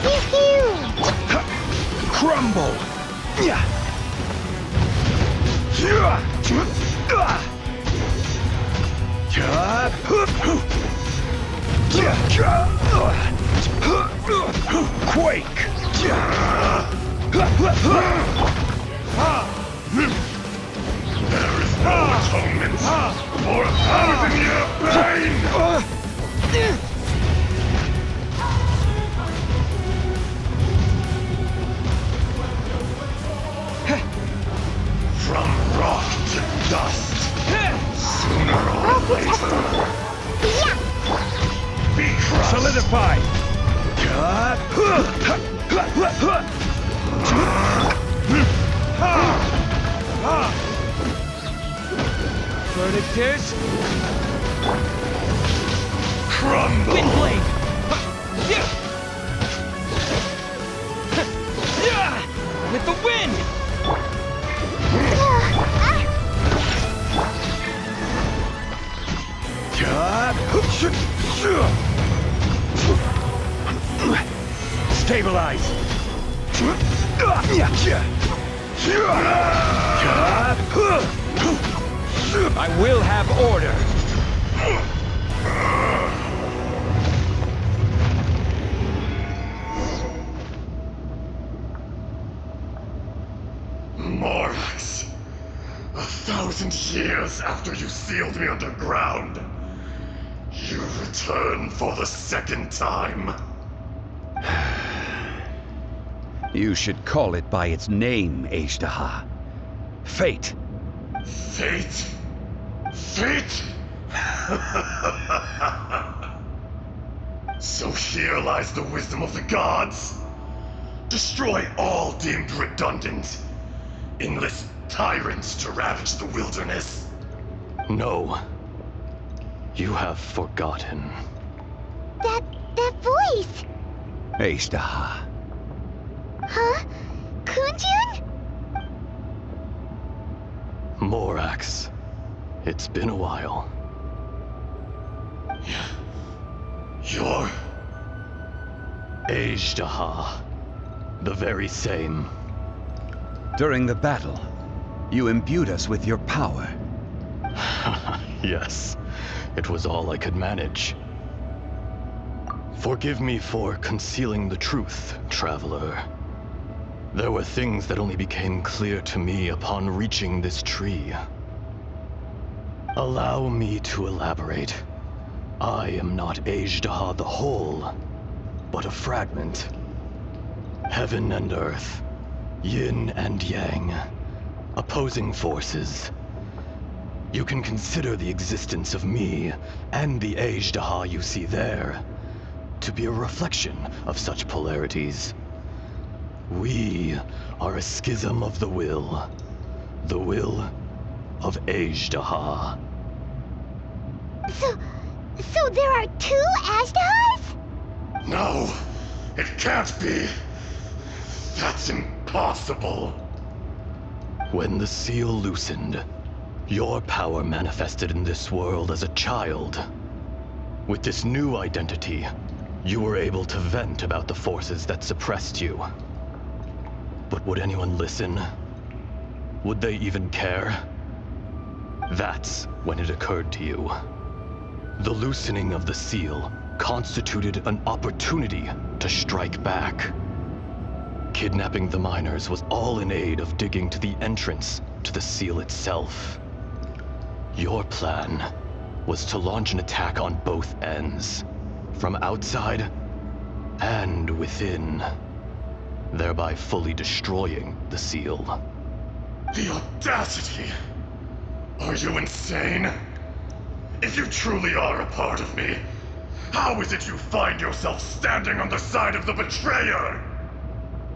Yoo-hoo! Crumble! Quake! There is no atonement for 1,000-year pain! From rock to dust, sooner or later, be crushed. Solidify! Verdict is... Crumble! Windblade! With the wind! Stabilize! I will have order! Morax, 1,000 years after you sealed me underground, you return for the second time. You should call it by its name, Ajdaha. Fate. Fate? Fate? So here lies the wisdom of the gods. Destroy all deemed redundant. Enlist tyrants to ravage the wilderness. No. You have forgotten. That voice! Ajdaha. Huh? Kunjun? Morax. It's been a while. You're... Ajdaha. The very same. During the battle, you imbued us with your power. Yes. It was all I could manage. Forgive me for concealing the truth, traveler. There were things that only became clear to me upon reaching this tree. Allow me to elaborate. I am not Ajdaha the whole, but a fragment. Heaven and earth, yin and yang, opposing forces. You can consider the existence of me and the Ajdaha you see there to be a reflection of such polarities. We are a schism of the will of Ajdaha. So there are two Ajdahas? No, it can't be. That's impossible. When the seal loosened, your power manifested in this world as a child. With this new identity, you were able to vent about the forces that suppressed you. But would anyone listen? Would they even care? That's when it occurred to you. The loosening of the seal constituted an opportunity to strike back. Kidnapping the miners was all in aid of digging to the entrance to the seal itself. Your plan was to launch an attack on both ends, from outside and within, thereby fully destroying the seal. The audacity! Are you insane? If you truly are a part of me, how is it you find yourself standing on the side of the betrayer?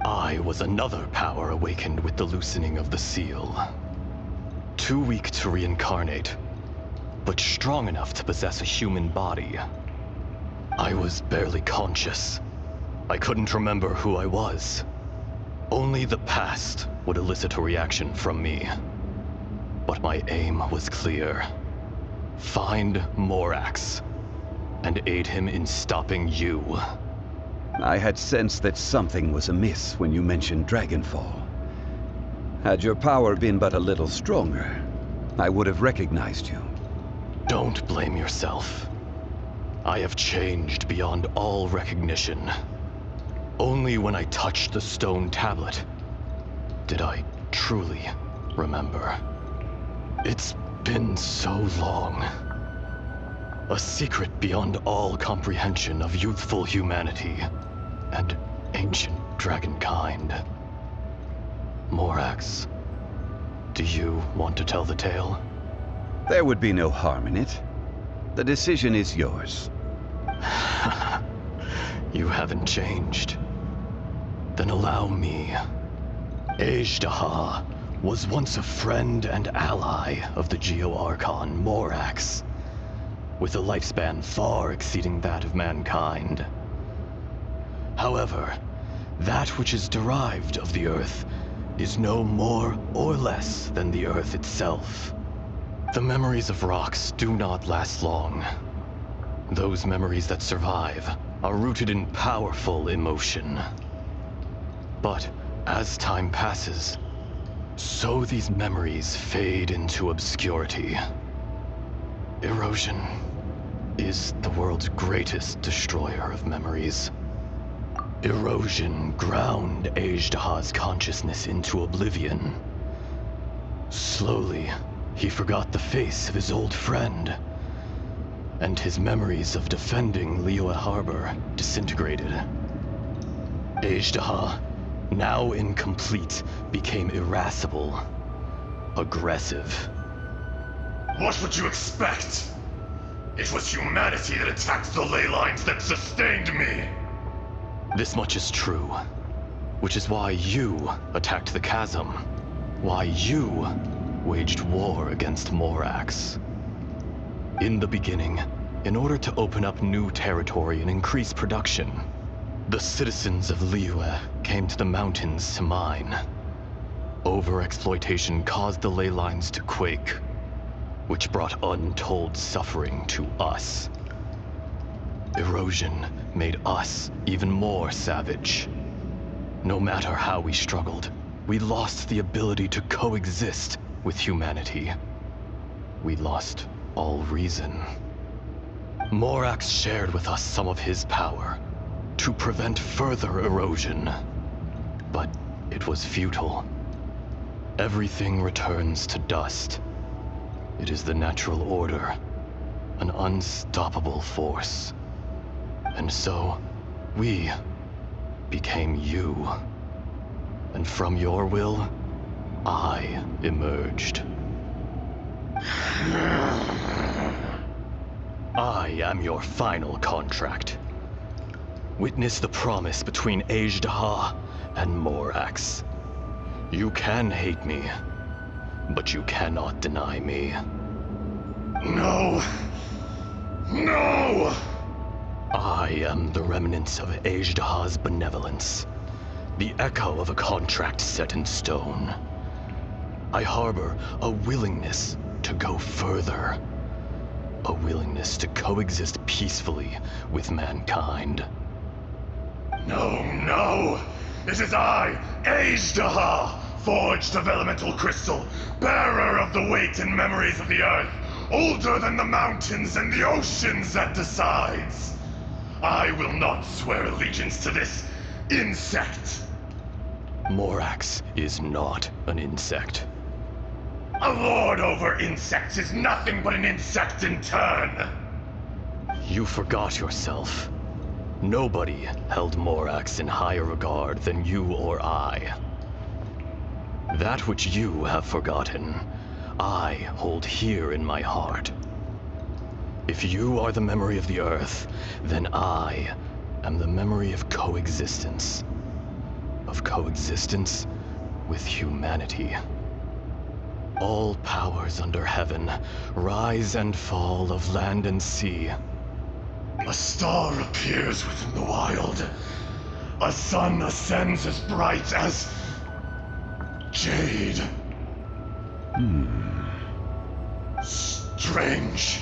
I was another power awakened with the loosening of the seal. Too weak to reincarnate, but strong enough to possess a human body. I was barely conscious. I couldn't remember who I was. Only the past would elicit a reaction from me. But my aim was clear. Find Morax, and aid him in stopping you. I had sensed that something was amiss when you mentioned Dragonfall. Had your power been but a little stronger, I would have recognized you. Don't blame yourself. I have changed beyond all recognition. Only when I touched the stone tablet did I truly remember. It's been so long. A secret beyond all comprehension of youthful humanity and ancient dragonkind. Morax, do you want to tell the tale? There would be no harm in it. The decision is yours. You haven't changed. Then allow me. Ajdaha was once a friend and ally of the Geo-Archon Morax, with a lifespan far exceeding that of mankind. However, that which is derived of the Earth is no more or less than the Earth itself. The memories of rocks do not last long. Those memories that survive are rooted in powerful emotion. But as time passes, so these memories fade into obscurity. Erosion is the world's greatest destroyer of memories. Erosion ground Ajdaha's consciousness into oblivion. Slowly, he forgot the face of his old friend, and his memories of defending Liyue Harbor disintegrated. Ajdaha, now incomplete, became irascible, aggressive. What would you expect? It was humanity that attacked the ley lines that sustained me. This much is true, which is why you attacked the chasm, why you waged war against Morax. In the beginning, in order to open up new territory and increase production, the citizens of Liyue came to the mountains to mine. Overexploitation caused the ley lines to quake, which brought untold suffering to us. Erosion made us even more savage. No matter how we struggled, we lost the ability to coexist with humanity. We lost all reason. Morax shared with us some of his power to prevent further erosion, but it was futile. Everything returns to dust. It is the natural order, an unstoppable force. And so, we became you. And from your will, I emerged. I am your final contract. Witness the promise between Ajdaha and Morax. You can hate me, but you cannot deny me. No! No! I am the remnants of Ajdaha's benevolence, the echo of a contract set in stone. I harbor a willingness to go further, a willingness to coexist peacefully with mankind. No, no! It is I, Ajdaha, forged of elemental crystal, bearer of the weight and memories of the earth, older than the mountains and the oceans that decides. I will not swear allegiance to this insect. Morax is not an insect. A lord over insects is nothing but an insect in turn. You forgot yourself. Nobody held Morax in higher regard than you or I. That which you have forgotten, I hold here in my heart. If you are the memory of the Earth, then I am the memory of coexistence. Of coexistence with humanity. All powers under heaven, rise and fall of land and sea. A star appears within the wild. A sun ascends as bright as jade. Strange.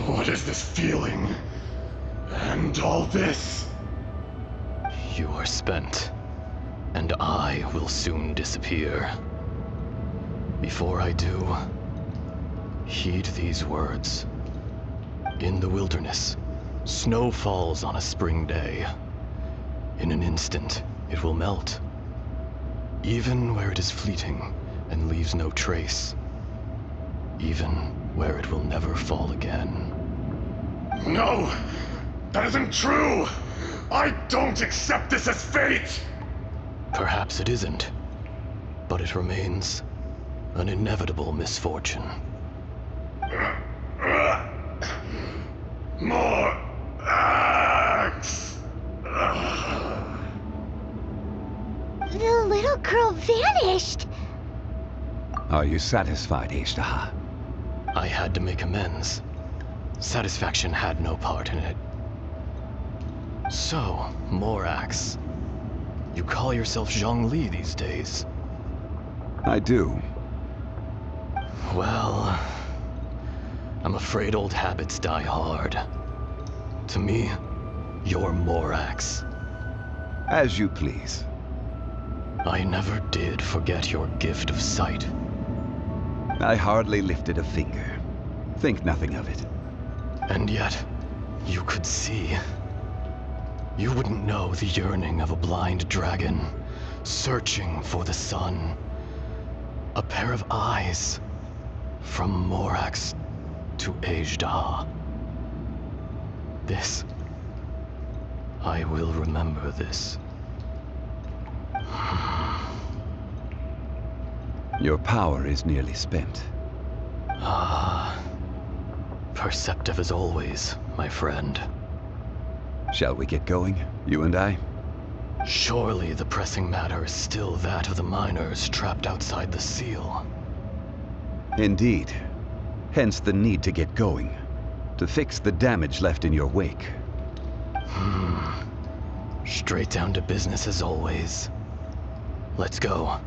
What is this feeling? And all this? You are spent, and I will soon disappear. Before I do, heed these words. In the wilderness, snow falls on a spring day. In an instant, it will melt. Even where it is fleeting and leaves no trace. Even where it will never fall again. No! That isn't true! I don't accept this as fate! Perhaps it isn't, but it remains an inevitable misfortune. More axe! The little girl vanished! Are you satisfied, Ishtaha? I had to make amends. Satisfaction had no part in it. So, Morax, you call yourself Zhongli these days? I do. Well, I'm afraid old habits die hard. To me, you're Morax. As you please. I never did forget your gift of sight. I hardly lifted a finger. Think nothing of it. And yet, you could see. You wouldn't know the yearning of a blind dragon, searching for the sun. A pair of eyes, from Morax to Ajda. This, I will remember this. Your power is nearly spent. Perceptive as always, my friend. Shall we get going, you and I? Surely the pressing matter is still that of the miners trapped outside the seal. Indeed. Hence the need to get going. To fix the damage left in your wake. Straight down to business as always. Let's go. How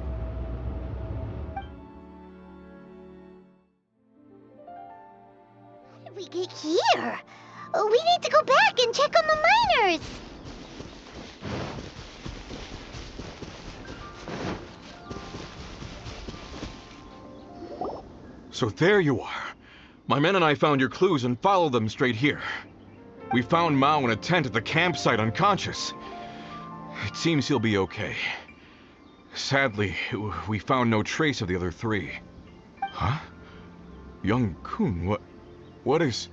did we get here? We need to go back and check on the miners! So there you are. My men and I found your clues and followed them straight here. We found Mao in a tent at the campsite unconscious. It seems he'll be okay. Sadly, we found no trace of the other three. Huh? Young Kun, what is...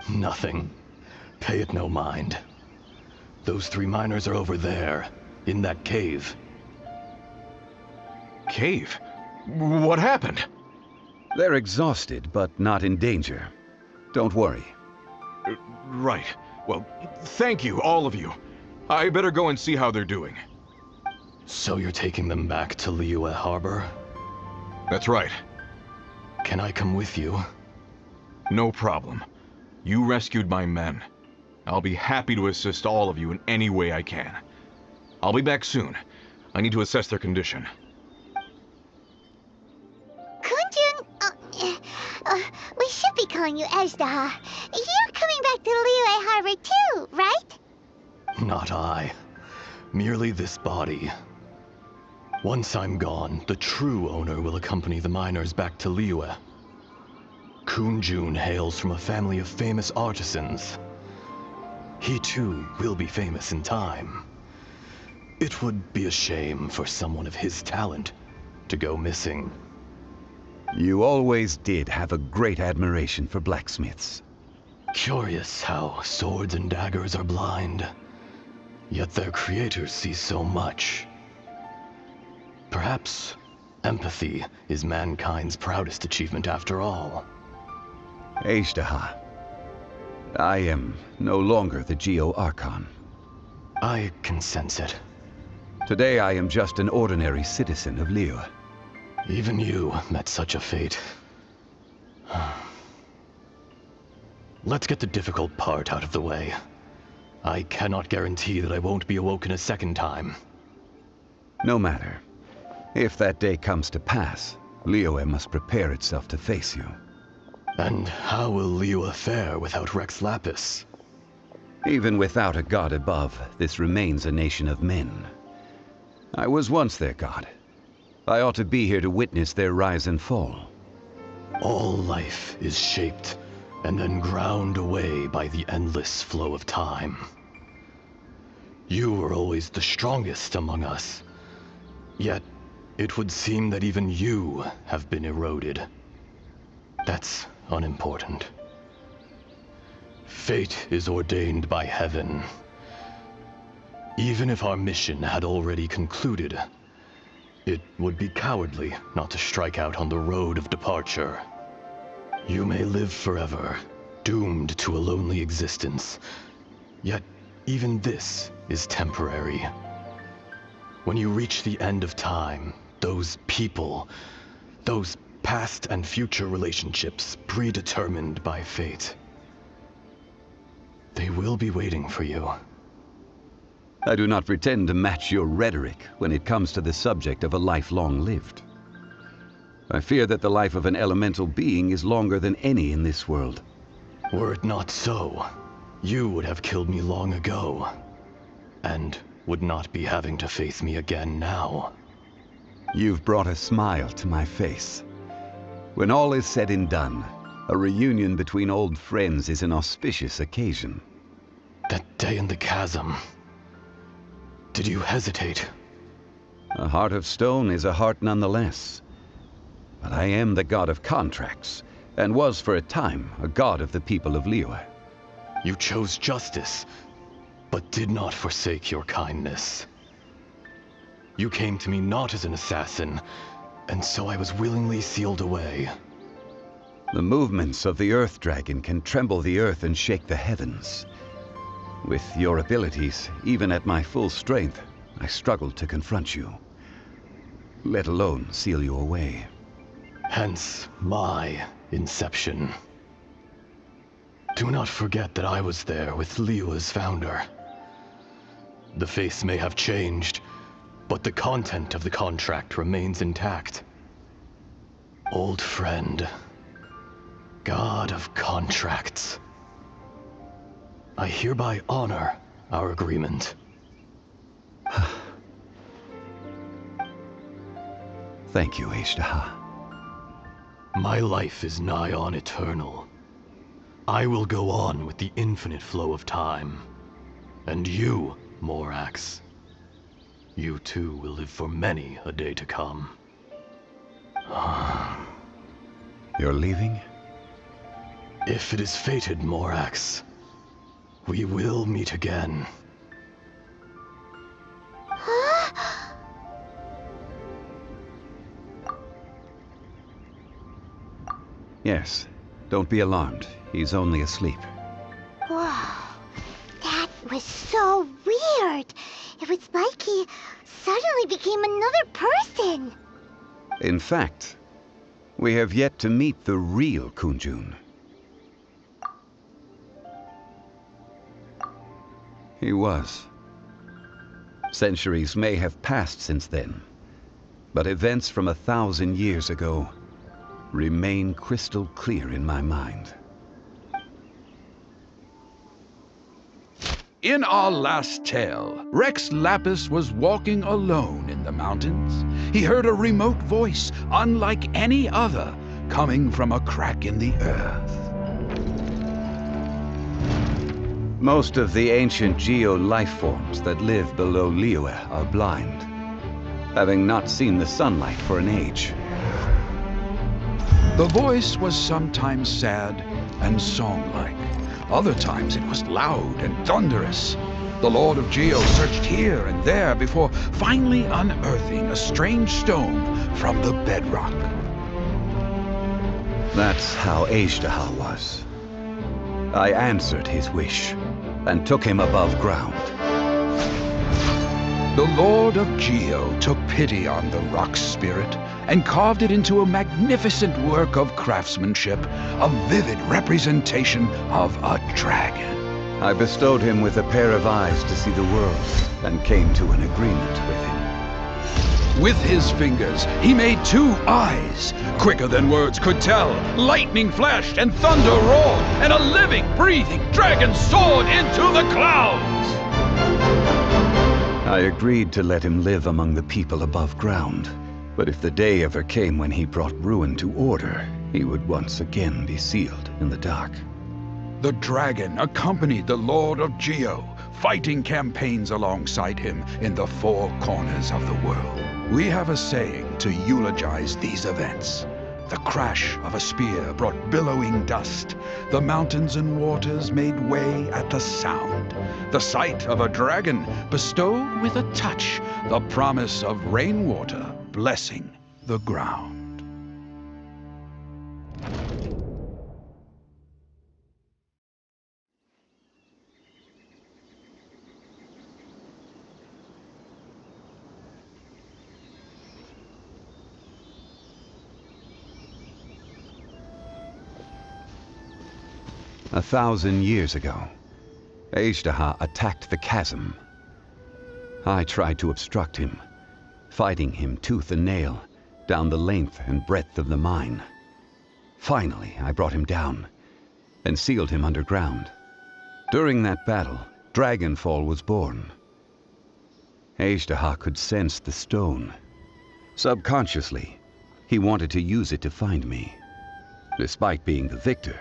Nothing. Pay it no mind. Those three miners are over there, in that cave. Cave? What happened? They're exhausted, but not in danger. Don't worry. Right. Well, thank you, all of you. I better go and see how they're doing. So you're taking them back to Liyue Harbor? That's right. Can I come with you? No problem. You rescued my men. I'll be happy to assist all of you in any way I can. I'll be back soon. I need to assess their condition. Kunjun, we should be calling you Ajda. You're coming back to Liyue Harbor too, right? Not I. Merely this body. Once I'm gone, the true owner will accompany the miners back to Liyue. Kunjun hails from a family of famous artisans. He too will be famous in time. It would be a shame for someone of his talent to go missing. You always did have a great admiration for blacksmiths. Curious how swords and daggers are blind, yet their creators see so much. Perhaps empathy is mankind's proudest achievement after all. Azhdaha, I am no longer the Geo-Archon. I can sense it. Today I am just an ordinary citizen of Liyue. Even you met such a fate. Let's get the difficult part out of the way. I cannot guarantee that I won't be awoken a second time. No matter. If that day comes to pass, Liyue must prepare itself to face you. And how will Liyue fare without Rex Lapis? Even without a god above, this remains a nation of men. I was once their god. I ought to be here to witness their rise and fall. All life is shaped and then ground away by the endless flow of time. You were always the strongest among us. Yet, it would seem that even you have been eroded. That's unimportant. Fate is ordained by heaven. Even if our mission had already concluded, it would be cowardly not to strike out on the road of departure. You may live forever, doomed to a lonely existence. Yet, even this is temporary. When you reach the end of time, those people, those past and future relationships predetermined by fate, they will be waiting for you. I do not pretend to match your rhetoric when it comes to the subject of a life long lived. I fear that the life of an elemental being is longer than any in this world. Were it not so, you would have killed me long ago, and would not be having to face me again now. You've brought a smile to my face. When all is said and done, a reunion between old friends is an auspicious occasion. That day in the chasm, did you hesitate? A heart of stone is a heart nonetheless. But I am the god of contracts, and was for a time a god of the people of Liyue. You chose justice, but did not forsake your kindness. You came to me not as an assassin, and so I was willingly sealed away. The movements of the Earth Dragon can tremble the earth and shake the heavens. With your abilities, even at my full strength, I struggled to confront you, let alone seal you away. Hence my inception. Do not forget that I was there with Liyue's founder. The face may have changed, but the content of the contract remains intact. Old friend, god of contracts, I hereby honor our agreement. Thank you, Azhdaha. My life is nigh on eternal. I will go on with the infinite flow of time. And you, Morax, you too will live for many a day to come. You're leaving? If it is fated, Morax, we will meet again. Yes. Don't be alarmed. He's only asleep. Whoa. That was so weird. It was like he suddenly became another person. In fact, we have yet to meet the real Kunjun. He was. Centuries may have passed since then, but events from 1,000 years ago remain crystal clear in my mind. In our last tale, Rex Lapis was walking alone in the mountains. He heard a remote voice, unlike any other, coming from a crack in the earth. Most of the ancient geo-life forms that live below Liyue are blind, having not seen the sunlight for an age. The voice was sometimes sad and song-like. Other times it was loud and thunderous. The Lord of Geo searched here and there before finally unearthing a strange stone from the bedrock. That's how Azhdaha was. I answered his wish, and took him above ground. The Lord of Geo took pity on the rock spirit and carved it into a magnificent work of craftsmanship, a vivid representation of a dragon. I bestowed him with a pair of eyes to see the world, and came to an agreement with him. With his fingers, he made 2 eyes. Quicker than words could tell, lightning flashed and thunder roared, and a living, breathing dragon soared into the clouds. I agreed to let him live among the people above ground. But if the day ever came when he brought ruin to order, he would once again be sealed in the dark. The dragon accompanied the Lord of Geo, fighting campaigns alongside him in the 4 corners of the world. We have a saying to eulogize these events. The crash of a spear brought billowing dust. The mountains and waters made way at the sound. The sight of a dragon bestowed with a touch the promise of rainwater blessing the ground. A 1,000 years ago, Azhdaha attacked the chasm. I tried to obstruct him, fighting him tooth and nail down the length and breadth of the mine. Finally, I brought him down and sealed him underground. During that battle, Dragonfall was born. Azhdaha could sense the stone. Subconsciously, he wanted to use it to find me. Despite being the victor,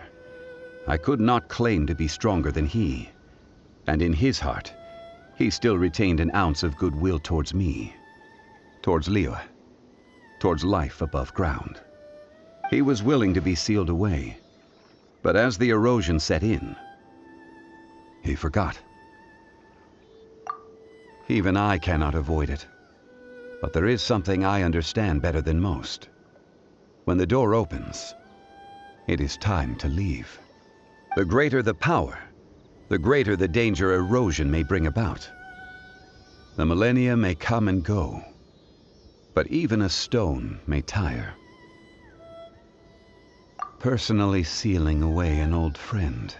I could not claim to be stronger than he, and in his heart, he still retained an ounce of goodwill towards me, towards Liyue, towards life above ground. He was willing to be sealed away, but as the erosion set in, he forgot. Even I cannot avoid it, but there is something I understand better than most. When the door opens, it is time to leave. The greater the power, the greater the danger erosion may bring about. The millennia may come and go, but even a stone may tire. Personally sealing away an old friend.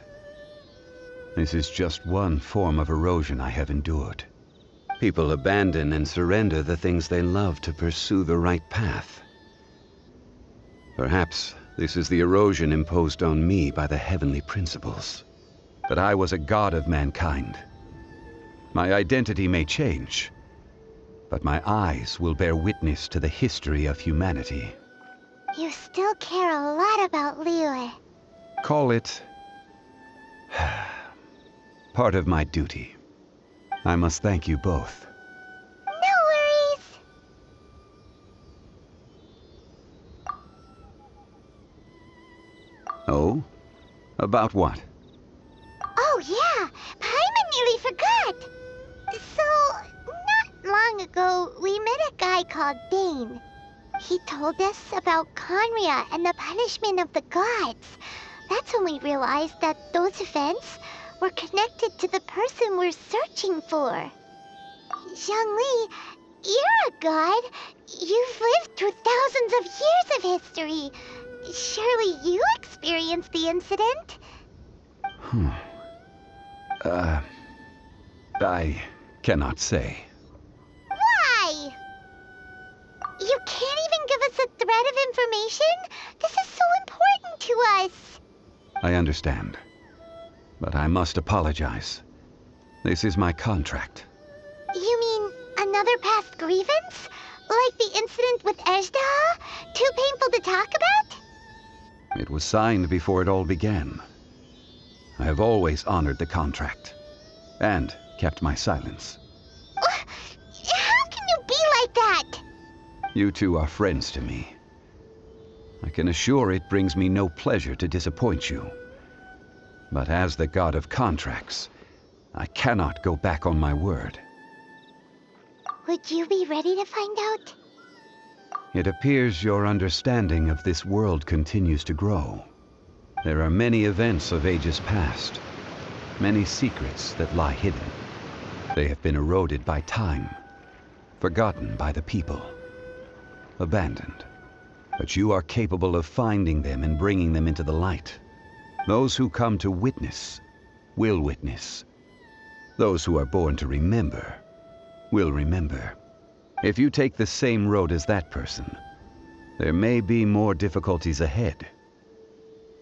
This is just one form of erosion I have endured. People abandon and surrender the things they love to pursue the right path. Perhaps this is the erosion imposed on me by the heavenly principles. But I was a god of mankind. My identity may change, but my eyes will bear witness to the history of humanity. You still care a lot about Liyue. Call it part of my duty. I must thank you both. No worries. Oh? About what? Oh yeah, Paimon nearly forgot. So, not long ago, we met a guy called Dane. He told us about Conria and the punishment of the gods. That's when we realized that those events were connected to the person we're searching for. Zhongli, you're a god. You've lived through thousands of years of history. Surely you experienced the incident? I cannot say. Why? You can't even give us a thread of information? This is so important to us. I understand. But I must apologize. This is my contract. You mean another past grievance? Like the incident with Azhdaha? Too painful to talk about? It was signed before it all began. I have always honored the contract, and kept my silence. How can you be like that? You two are friends to me. I can assure it brings me no pleasure to disappoint you. But as the god of contracts, I cannot go back on my word. Would you be ready to find out? It appears your understanding of this world continues to grow. There are many events of ages past, many secrets that lie hidden. They have been eroded by time, forgotten by the people, abandoned. But you are capable of finding them and bringing them into the light. Those who come to witness will witness. Those who are born to remember will remember. If you take the same road as that person, there may be more difficulties ahead.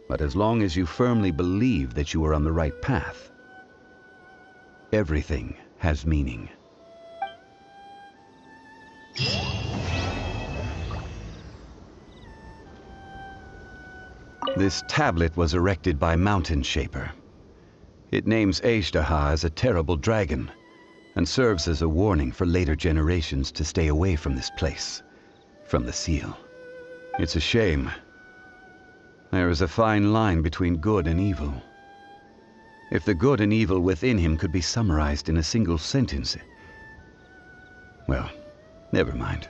But as long as you firmly believe that you are on the right path, everything has meaning. This tablet was erected by Mountain Shaper. It names Azhdaha as a terrible dragon, and serves as a warning for later generations to stay away from this place, from the seal. It's a shame. There is a fine line between good and evil. If the good and evil within him could be summarized in a single sentence... Well, never mind.